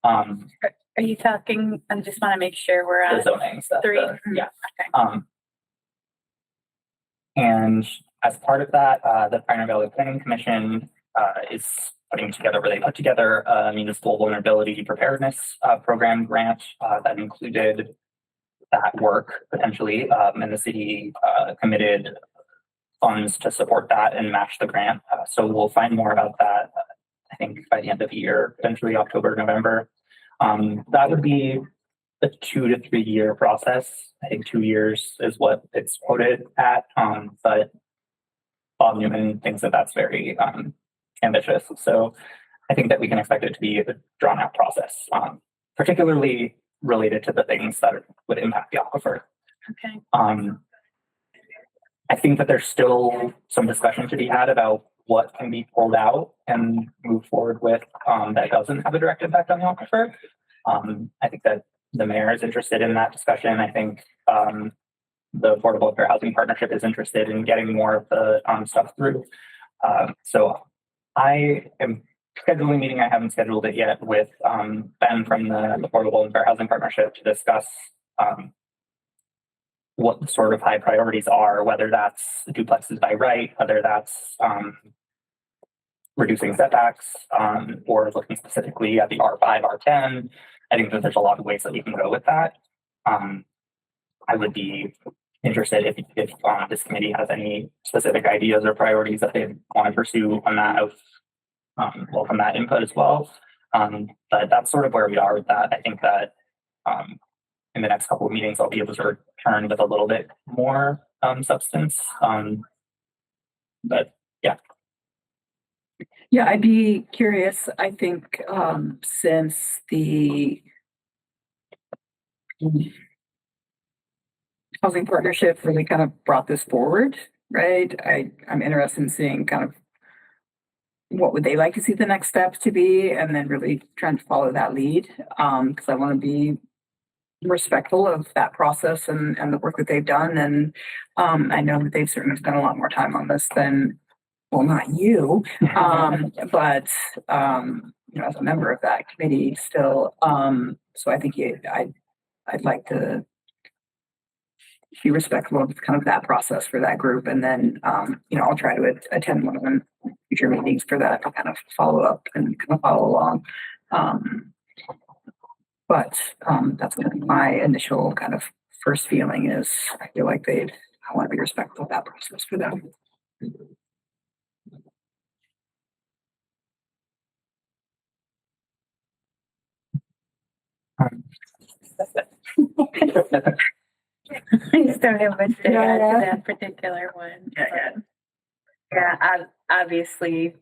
Are you talking, I just want to make sure we're The on zoning stuff. three. Yeah. Okay. And as part of that, the Pioneer Valley Planning Commission is putting together, where they put together a municipal vulnerability preparedness program grant that included that work potentially, and the city committed funds to support that and match the grant. So we'll find more about that, I think, by the end of the year, potentially October, November. That would be a 2 to 3 year process. I think 2 years is what it's quoted at, but Bob Newman thinks that that's very ambitious. So I think that we can expect it to be a drawn out process, particularly related to the things that would impact the aquifer. Okay. I think that there's still some discussion to be had about what can be pulled out and move forward with that doesn't have a direct impact on the aquifer. I think that the mayor is interested in that discussion. I think the Affordable Fair Housing Partnership is interested in getting more of the stuff through. So I am scheduling a meeting. I haven't scheduled it yet with Ben from the Affordable and Fair Housing Partnership to discuss what the sort of high priorities are, whether that's duplexes by right, whether that's reducing setbacks, or looking specifically at the R5, R10. I think that there's a lot of ways that we can go with that. I would be interested if this committee has any specific ideas or priorities that they want to pursue on that. Welcome that input as well. But that's sort of where we are with that. I think that in the next couple of meetings, I'll be able to return with a little bit more substance. But yeah. Yeah, I'd be curious. I think, since the housing partnership really kind of brought this forward, right? I'm interested in seeing kind of what would they like to see the next steps to be, and then really trying to follow that lead. Because I want to be respectful of that process and the work that they've done. And I know that they've certainly spent a lot more time on this than, well, not you, but as a member of that committee still. So I think I'd like to be respectful of kind of that process for that group. And then, I'll try to attend one of them future meetings for that to kind of follow up and kind of follow along. But that's kind of my initial kind of first feeling is I feel like I want to be respectful of that process for them. I just don't have much to add Yeah. to that particular one. Yeah, obviously,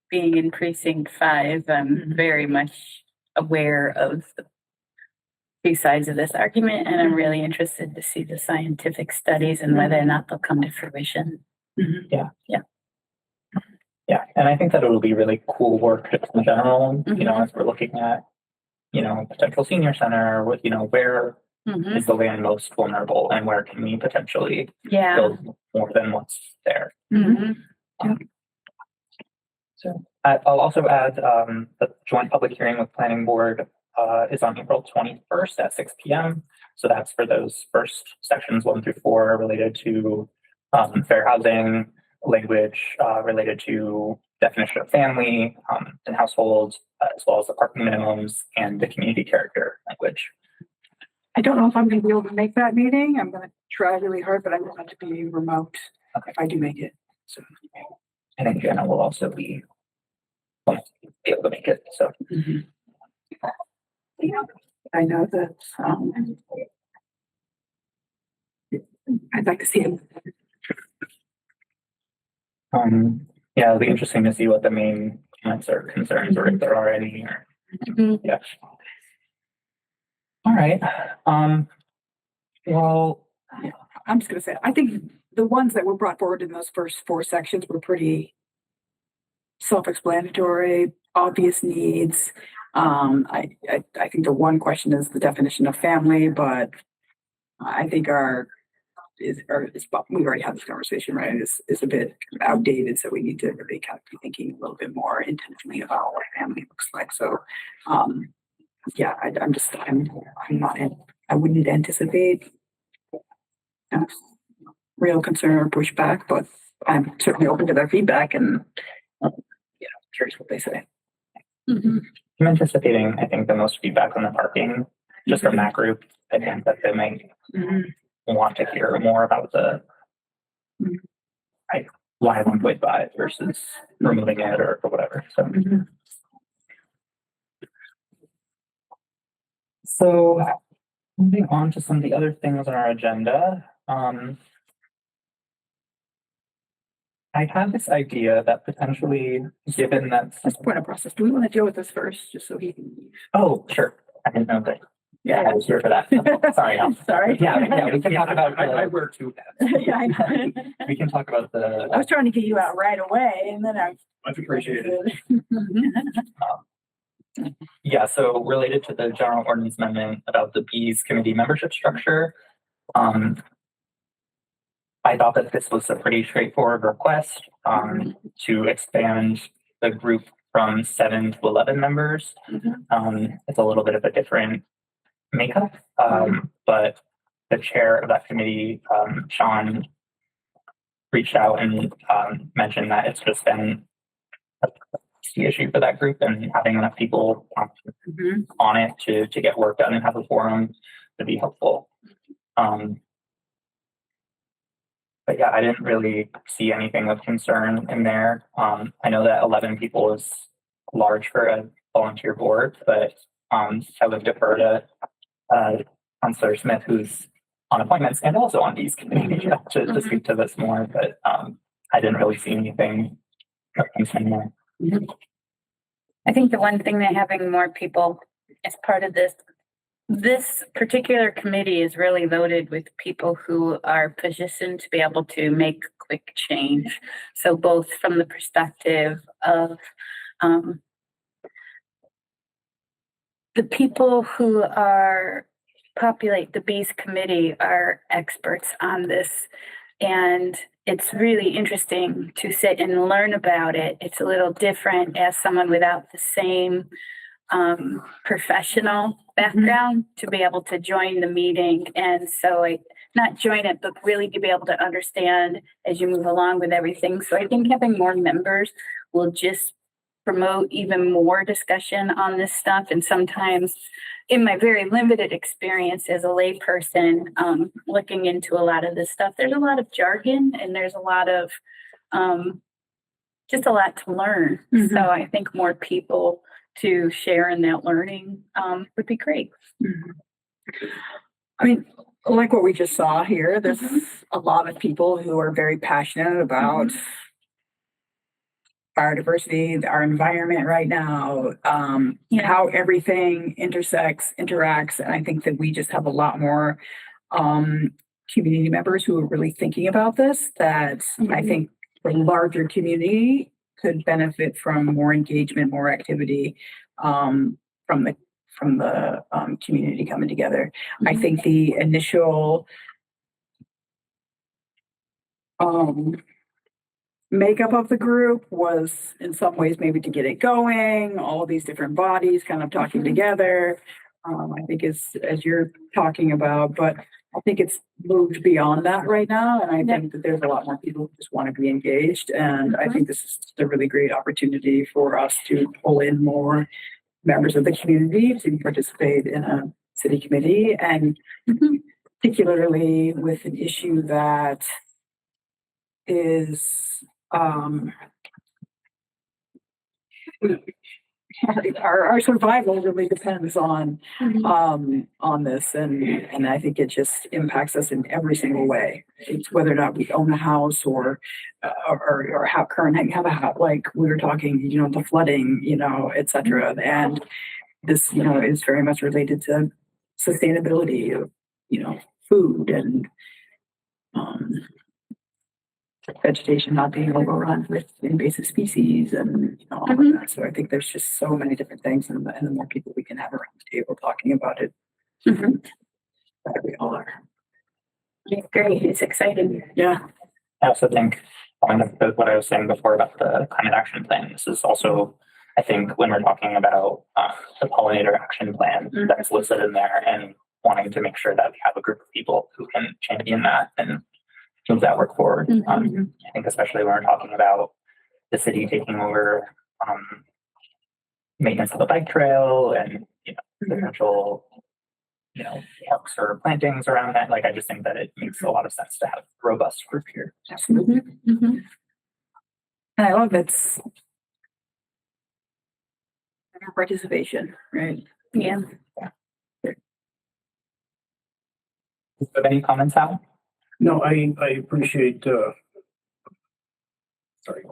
being in precinct 5, I'm very much aware of the two sides of this argument, and I'm really interested to see the scientific studies and whether or not they'll come to fruition. Yeah, and I think that it'll be really cool work just in general, Mhm. as we're looking at, potential senior center with, where Mhm. is the land most vulnerable and where can we potentially Yeah. build more than what's there. Mhm. So I'll also add the joint public hearing with planning board is on April 21st at 6 p.m. So that's for those first sections 1 through 4 related to fair housing, language related to definition of family and households, as well as the parking minimums and the community character language. I don't know if I'm going to be able to make that meeting. I'm going to try really hard, but I want to be remote if I do make it. So, And then Jenna will also be able to make it. So I know that I'd like to see him. yeah, it'll be interesting to see what the main comments or concerns or if there are any. Mhm. Yeah. All right. Well, I'm just going to say, I think the ones that were brought forward in those first 4 sections were pretty self-explanatory, obvious needs. I think the one question is the definition of family, but I think we've already had this conversation, right? Is a bit outdated, so we need to really kind of be thinking a little bit more intentionally about what family looks like. So, yeah, I'm not, I wouldn't anticipate real concern or pushback, but I'm certainly open to their feedback and, curious what they say. Mhm. I'm anticipating, I think, the most feedback on the parking just from that group. I think that they might want to hear more about the why 1.5 versus removing it or whatever. So moving on to some of the other things on our agenda. I have this idea that potentially, given that, Just point of process. Do we want to deal with this first, just so he can leave? oh, sure, I didn't know that. Yeah, I was here for that. Sorry. Sorry. Yeah, we can talk about. I wear 2 hats. Yeah, I know. We can talk about I the. was trying to get you out right away, and then I. Much appreciated. Yeah, so related to the general ordinance amendment about the Bees committee membership structure, I thought that this was a pretty straightforward request to expand the group from 7 to 11 members. It's a little bit of a different makeup, but the chair of that committee, Sean, reached out and mentioned that it's just been a key issue for that group, and having enough people on it to get work done and have a forum would be helpful. But yeah, I didn't really see anything of concern in there. I know that 11 people is large for a volunteer board, but I would defer to Councilor Smith, who's on appointments and also on these committees to speak to this more. But I didn't really see anything of concern there. I think the one thing that having more people as part of this particular committee is really loaded with people who are positioned to be able to make quick change. So both from the perspective of the people who populate the Bees committee are experts on this. And it's really interesting to sit and learn about it. It's a little different as someone without the same professional background to be able to join the meeting. And so not join it, but really to be able to understand as you move along with everything. So I think having more members will just promote even more discussion on this stuff. And sometimes in my very limited experience as a layperson, looking into a lot of this stuff, there's a lot of jargon and there's a lot of, just a lot to learn. Mhm. So I think more people to share in that learning, would be great. I mean, like what we just saw here, there's a lot of people who are very passionate about biodiversity, our environment right now, how everything interacts. And I think that we just have a lot more community members who are really thinking about this, that I think the larger community could benefit from more engagement, more activity from the community coming together. I think the initial makeup of the group was in some ways maybe to get it going, all of these different bodies kind of talking together. I think as you're talking about, but I think it's moved beyond that right now. And I think that there's a lot more people who just want to be engaged. And I think this is a really great opportunity for us to pull in more members of the community to participate in a city committee, and particularly with an issue that is our survival really depends on this, and I think it just impacts us in every single way. It's whether or not we own a house or how current have a house, like we were talking, the flooding, et cetera. And this, is very much related to sustainability of, food and vegetation not being overrun with invasive species and all of that. So I think there's just so many different things, and the more people we can have around the table talking about it, better we all are. It's great. It's exciting. Yeah. I also think what I was saying before about the climate action plan, this is also, I think, when we're talking about the pollinator action plan that's listed in there, and wanting to make sure that we have a group of people who can champion that and move that work forward. I think especially when we're talking about the city taking over maintenance of the bike trail and potential parks or plantings around that. Like, I just think that it makes a lot of sense to have a robust group here. Absolutely. And I love its participation, right? Yeah. Do you have any comments, Al? No, I appreciate, sorry,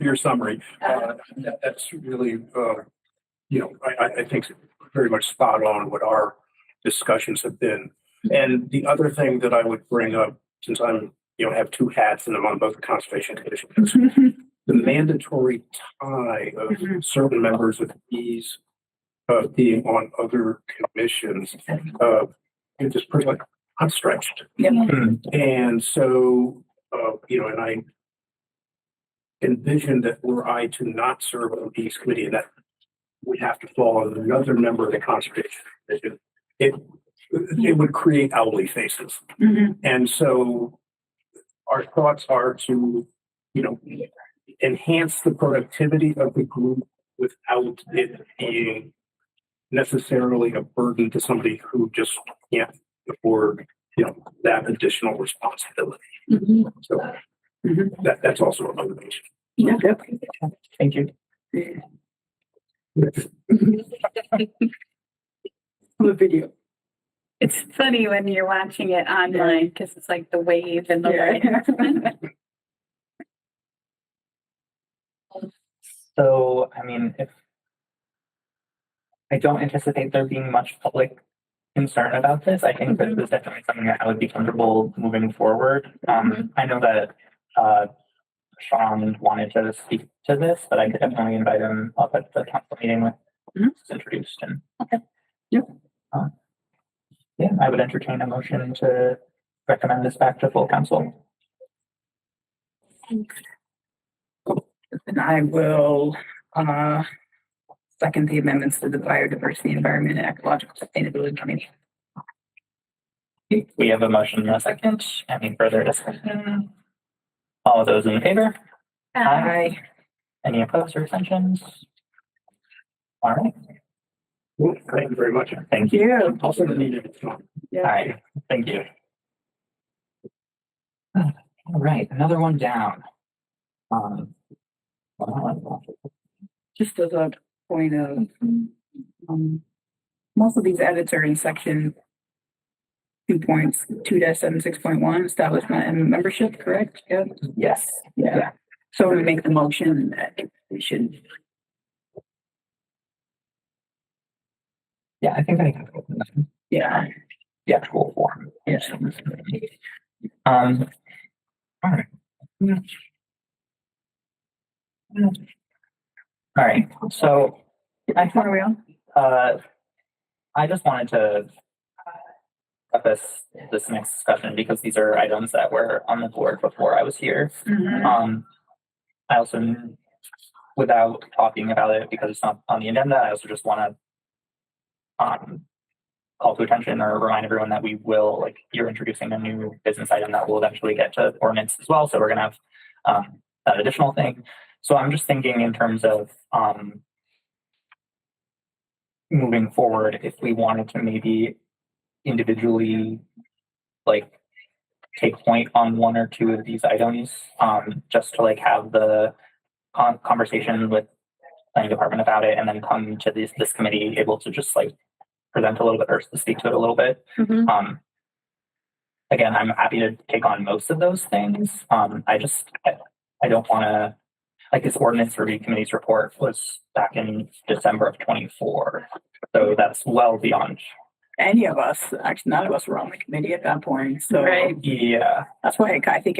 your summary. That's really, I think very much spot on what our discussions have been. And the other thing that I would bring up, since I'm, have two hats and I'm on both the Conservation Commission, the mandatory tie of certain members of these being on other commissions, it's just pretty like I'm stretched. And so, and I envision that were I to not serve on the Peace Committee, and that would have to fall on another member of the Conservation Commission, it would create owly faces. And so our thoughts are to, enhance the productivity of the group without it being necessarily a burden to somebody who just can't afford, that additional responsibility. So that's also a motivation. Thank you. The video. It's funny when you're watching it online because it's like the wave and the light. So, I mean, if I don't anticipate there being much public concern about this, I think that this is definitely something that I would be comfortable moving forward. I know that Sean wanted to speak to this, but I could definitely invite him up at the council meeting when it's introduced. And yeah, I would entertain a motion to recommend this back to full council. And I will, second the amendments to the Biodiversity, Environment, and Ecological Sustainability Committee. We have a motion and a second. Any further discussion? All those in favor? Aye. Any opposed or abstentions? All right. Thank you very much. Thank you. Yeah. Also needed. All right. Thank you. All right. Another one down. Just as a point of, most of these edits are in section 2.2-76.1, establishment and membership, correct? Yeah. Yes. Yeah. So we make the motion that we should. Yeah, I think I can open the actual form. Yeah. All right. All right. So What are we on? I just wanted to preface this next discussion because these are items that were on the board before I was here. I also, without talking about it because it's not on the agenda, I also just want to call to attention or remind everyone that we will, like, you're introducing a new business item that will eventually get to ordinance as well. So we're going to have that additional thing. So I'm just thinking in terms of moving forward, if we wanted to maybe individually, like, take point on one or two of these items, just to like have the conversation with planning department about it, and then come to this committee able to just like present a little bit or speak to it a little bit. Again, I'm happy to take on most of those things. I don't want to, like, this ordinance review committee's report was back in December of 24. So that's well beyond Any of us, actually, none of us were on the committee at that point, so. yeah. That's why I think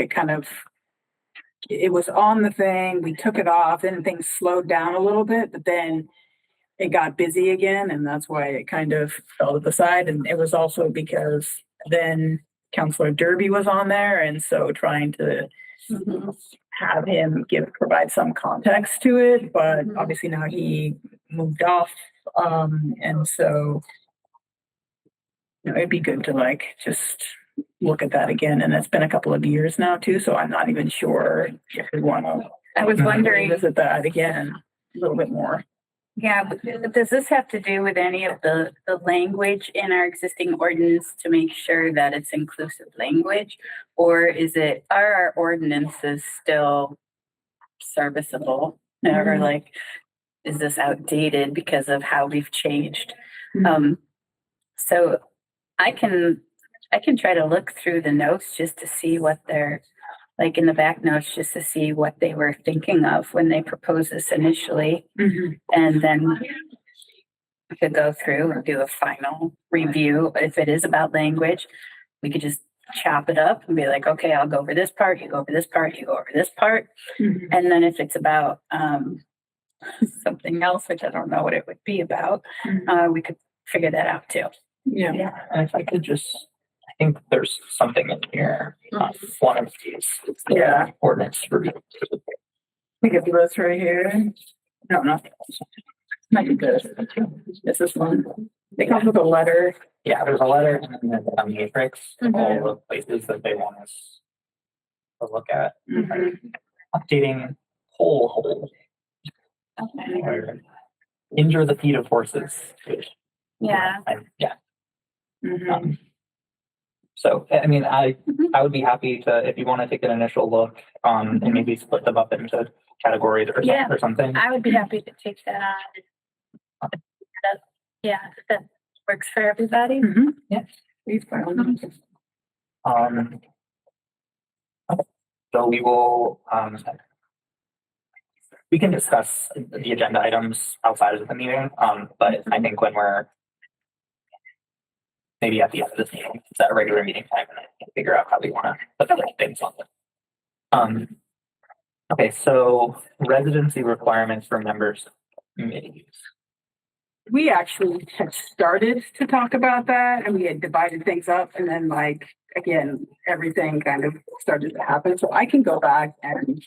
it was on the thing, we took it off, then things slowed down a little bit, but then it got busy again, and that's why it kind of fell to the side. And it was also because then Counselor Derby was on there, and so trying to have him provide some context to it, but obviously now he moved off, and so it'd be good to like just look at that again. And it's been a couple of years now too, so I'm not even sure if we want to. I was wondering, Visit that again a little bit more. yeah, but does this have to do with any of the language in our existing ordinance to make sure that it's inclusive language? Or are our ordinances still serviceable? Or like, is this outdated because of how we've changed? So I can try to look through the notes just to see what they're like in the back notes, just to see what they were thinking of when they proposed this initially. And then we could go through and do a final review. If it is about language, we could just chop it up and be like, okay, I'll go over this part, you go over this part, you go over this part. And then if it's about something else, which I don't know what it would be about, we could figure that out too. Yeah. And if I could just, I think there's something in here, one of these. Yeah. Ordinance review. We could do this right here. No, not. Might be this. This is one. It comes with a letter. Yeah, there's a letter and then there's a matrix of all the places that they want us to look at. Updating hole. Or injure the feet of horses. Yeah. So, I mean, I would be happy to, if you want to take an initial look, and maybe split them up into categories or something. I would be happy to take that on. That works for everybody. Yeah. Please, by all means. So we will, we can discuss the agenda items outside of the meeting, but I think when we're maybe at the end of this meeting, it's at a regular meeting time, and I can figure out how we want to put the things on it. Okay, so residency requirements for members of committees. We actually had started to talk about that and we had divided things up and then like, again, everything kind of started to happen. So I can go back and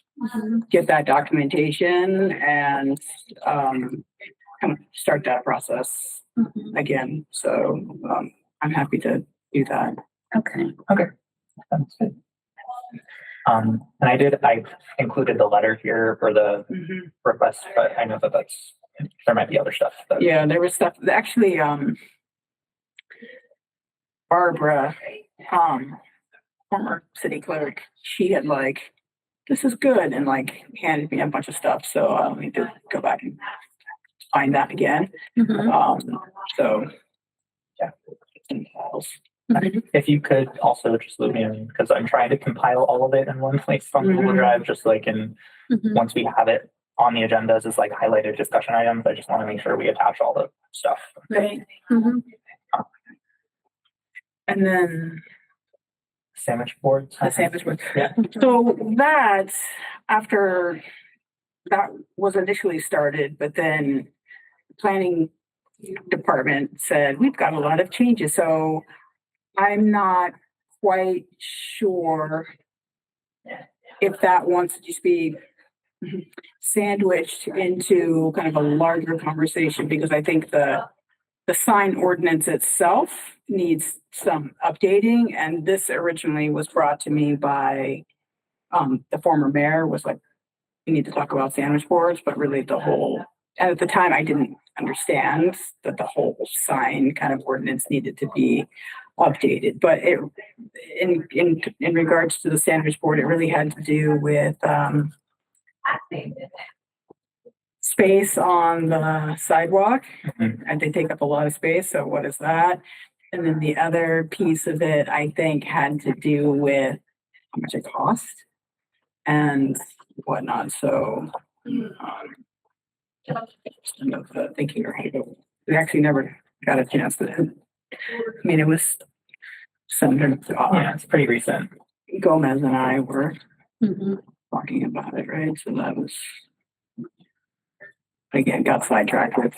get that documentation and kind of start that process again. So I'm happy to do that. Okay. Sounds good. And I included the letter here for the request, but I know that there might be other stuff. Yeah, there was stuff, actually, Barbara, former city clerk, she had like, this is good, and like handed me a bunch of stuff, so I'll need to go back and find that again. So, yeah. If you could also just loop me in, because I'm trying to compile all of it in one place from Google Drive, just like once we have it on the agendas as like highlighted discussion items, I just want to make sure we attach all the stuff. Right. And then Sandwich boards. the sandwich board. Yeah. So that, after that was initially started, but then the planning department said, we've got a lot of changes, so I'm not quite sure if that wants to just be sandwiched into kind of a larger conversation, because I think the sign ordinance itself needs some updating, and this originally was brought to me by the former mayor, was like, we need to talk about sandwich boards, but really the whole, and at the time I didn't understand that the whole sign kind of ordinance needed to be updated, but it in regards to the sandwich board, it really had to do with space on the sidewalk, and they take up a lot of space. So what is that? And then the other piece of it, I think, had to do with how much it cost and whatnot. So, just end up thinking, right, we actually never got a chance to. I mean, it was Senator Yeah, it's pretty recent. Gomez and I were talking about it, right? So that was, again, got sidetracked with.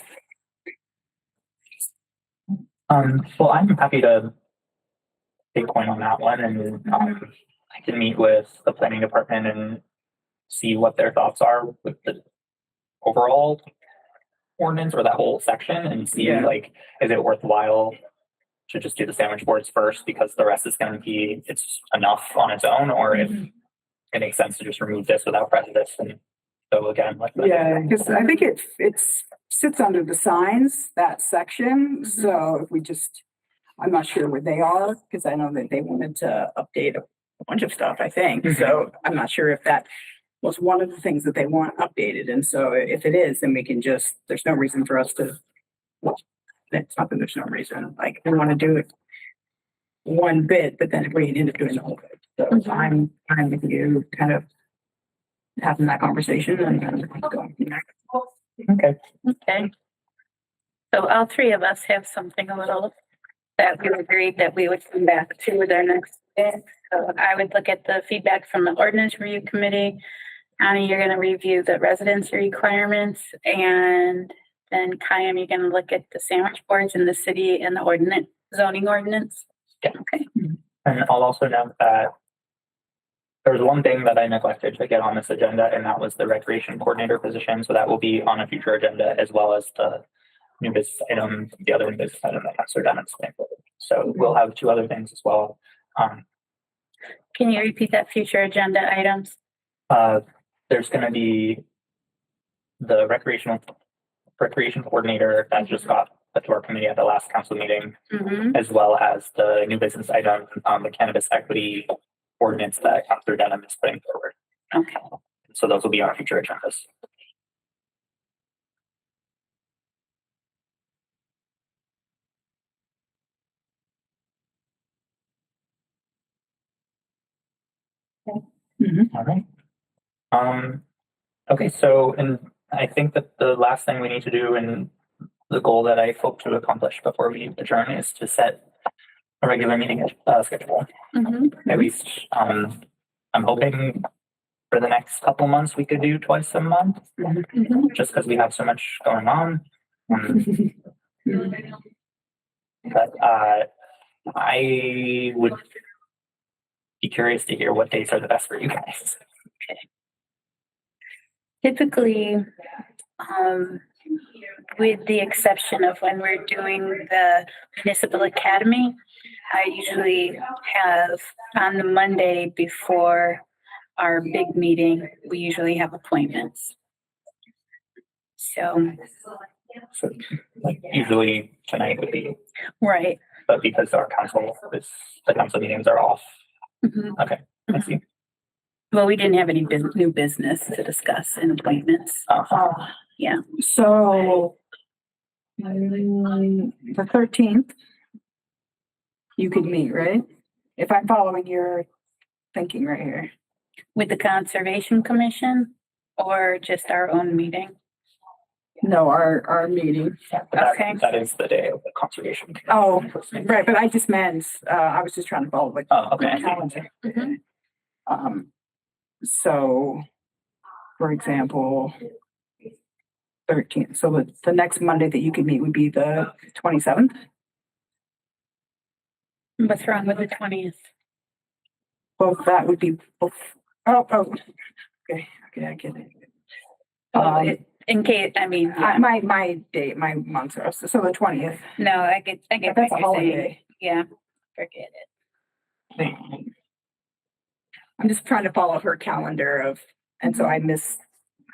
Well, I'm happy to take point on that one, and I can meet with the planning department and see what their thoughts are with the overall ordinance or that whole section, and see like, is it worthwhile to just do the sandwich boards first because the rest is going to be, it's enough on its own, or if it makes sense to just remove this without prejudice and go again like that. Yeah, because I think it sits under the signs, that section. So if we just, I'm not sure where they are, because I know that they wanted to update a bunch of stuff, I think. So I'm not sure if that was one of the things that they want updated. And so if it is, then we can just, there's no reason for us to, well, it's not that there's no reason, like we want to do it one bit, but then we end up doing the whole bit. So I'm with you kind of having that conversation and then going from there. Okay. So all three of us have something a little that we agreed that we would come back to with our next bit. So I would look at the feedback from the ordinance review committee. Annie, you're going to review the residency requirements, and then Kayam, you're going to look at the sandwich boards in the city and the ordinance, zoning ordinance. Yeah. Okay. And I'll also note that there was one thing that I neglected to get on this agenda, and that was the recreation coordinator position. So that will be on a future agenda, as well as the new business item, the other new business item that Councilor Dennis went forward. So we'll have two other things as well. Can you repeat that future agenda items? There's going to be the recreation coordinator that just got put to our committee at the last council meeting, as well as the new business item, the cannabis equity ordinance that Councilor Denham is putting forward. Okay. So those will be on future agendas. All right. Okay, so, and I think that the last thing we need to do and the goal that I hope to accomplish before we adjourn is to set a regular meeting schedule. At least, I'm hoping for the next couple months, we could do twice a month, just because we have so much going on. But, I would be curious to hear what days are the best for you guys. Typically, with the exception of when we're doing the municipal academy, I usually have on the Monday before our big meeting, we usually have appointments. So, So, like, usually tonight would be, right. but because the council meetings are off. Mhm. Okay, I see. Well, we didn't have any new business to discuss in appointments. Yeah. So the 13th, you could meet, right? If I'm following your thinking right here. With the Conservation Commission or just our own meeting? No, our meeting. But that- Okay. That is the day of the conservation. Oh, right, but I just meant, I was just trying to follow like Oh, okay. the calendar. Mhm. So, for example, 13th, so the next Monday that you could meet would be the 27th? What's wrong with the 20th? Well, that would be, okay, I get it. In case, I mean, yeah. My date, my months are, so the 20th, No, I get but what that's a you're saying. holiday. Yeah, forget it. I'm just trying to follow her calendar and so I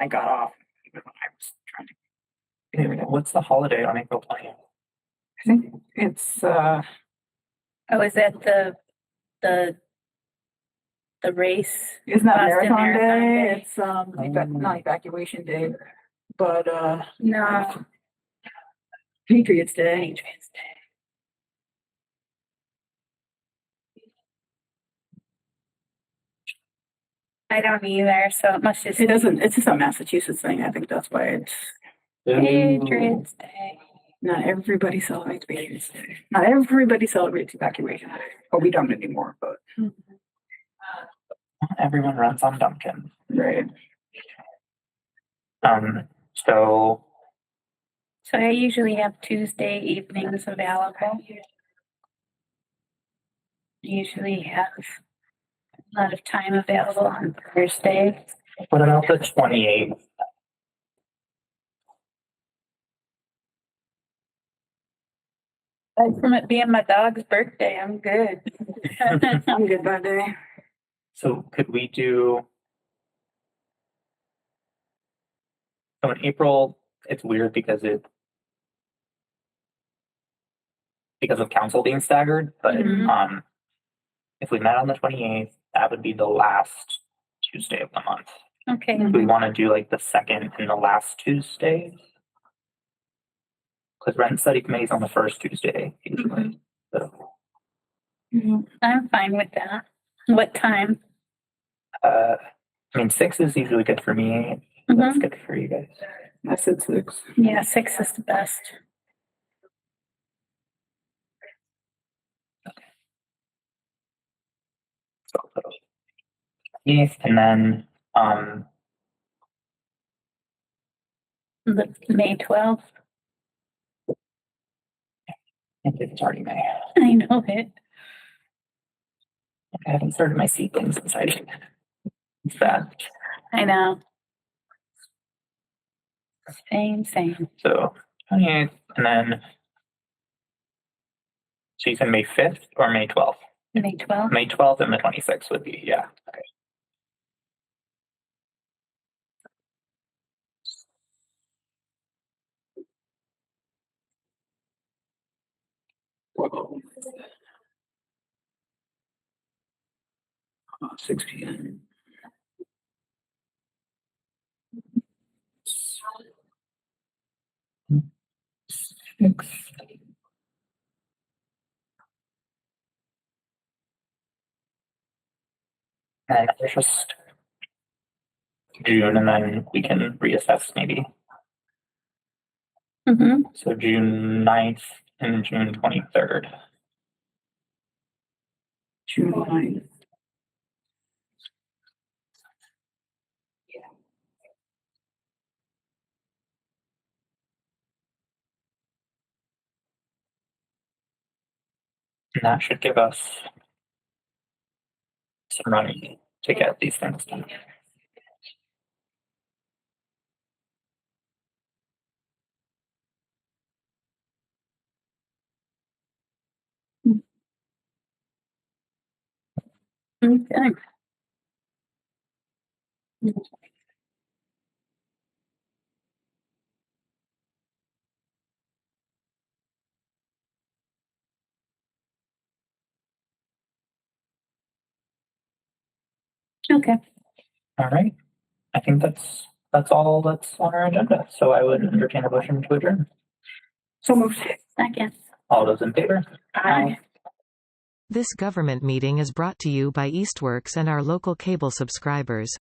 got off. I was trying to, What's the holiday on April 20th? I think it's, Oh, is that the race? it's not Boston Marathon Marathon Day, Day? it's, not evacuation day, but, No. Patriots Day. Patriots Day. I don't either, so it must just. It's just a Massachusetts thing, I think that's why it's, Patriots Day. not everybody celebrates Patriots Day. Not everybody celebrates evacuation day, well, we don't anymore, but, Everyone runs on Duncan. right. So, So I usually have Tuesday evenings available. Usually have a lot of time available on Thursday. what about the 28th? Aside from it being my dog's birthday, I'm good. I'm good that day. So could we do? So in April, it's weird because of council being staggered, but Mhm. if we met on the 28th, that would be the last Tuesday of the month. Okay, Do we want to do like the second and the last Tuesday? Because rent study committee is on the first Tuesday usually. So, I'm fine with that. What time? I mean, 6 is usually good for me. That's good for you guys. I said 6. Yeah, 6 is the best. So, I'll put 8th, and then, The May 12th. I think it's already May. I know it. I haven't started my seedlings inside. It's bad. I know. Same. So 28th, and then, so you said May 5th or May 12th? May 12th. May 12th and the 26th would be, yeah, okay. Well, 6 p.m. And there's just June, and then we can reassess maybe. Mm-hmm. So June 9th and June 23rd. June 9th. And that should give us some running to get these things done. Okay. Okay. All right. I think that's all that's on our agenda. So I would entertain a motion to adjourn. So moved. Second. All those in favor? Aye. This government meeting is brought to you by Eastworks and our local cable subscribers.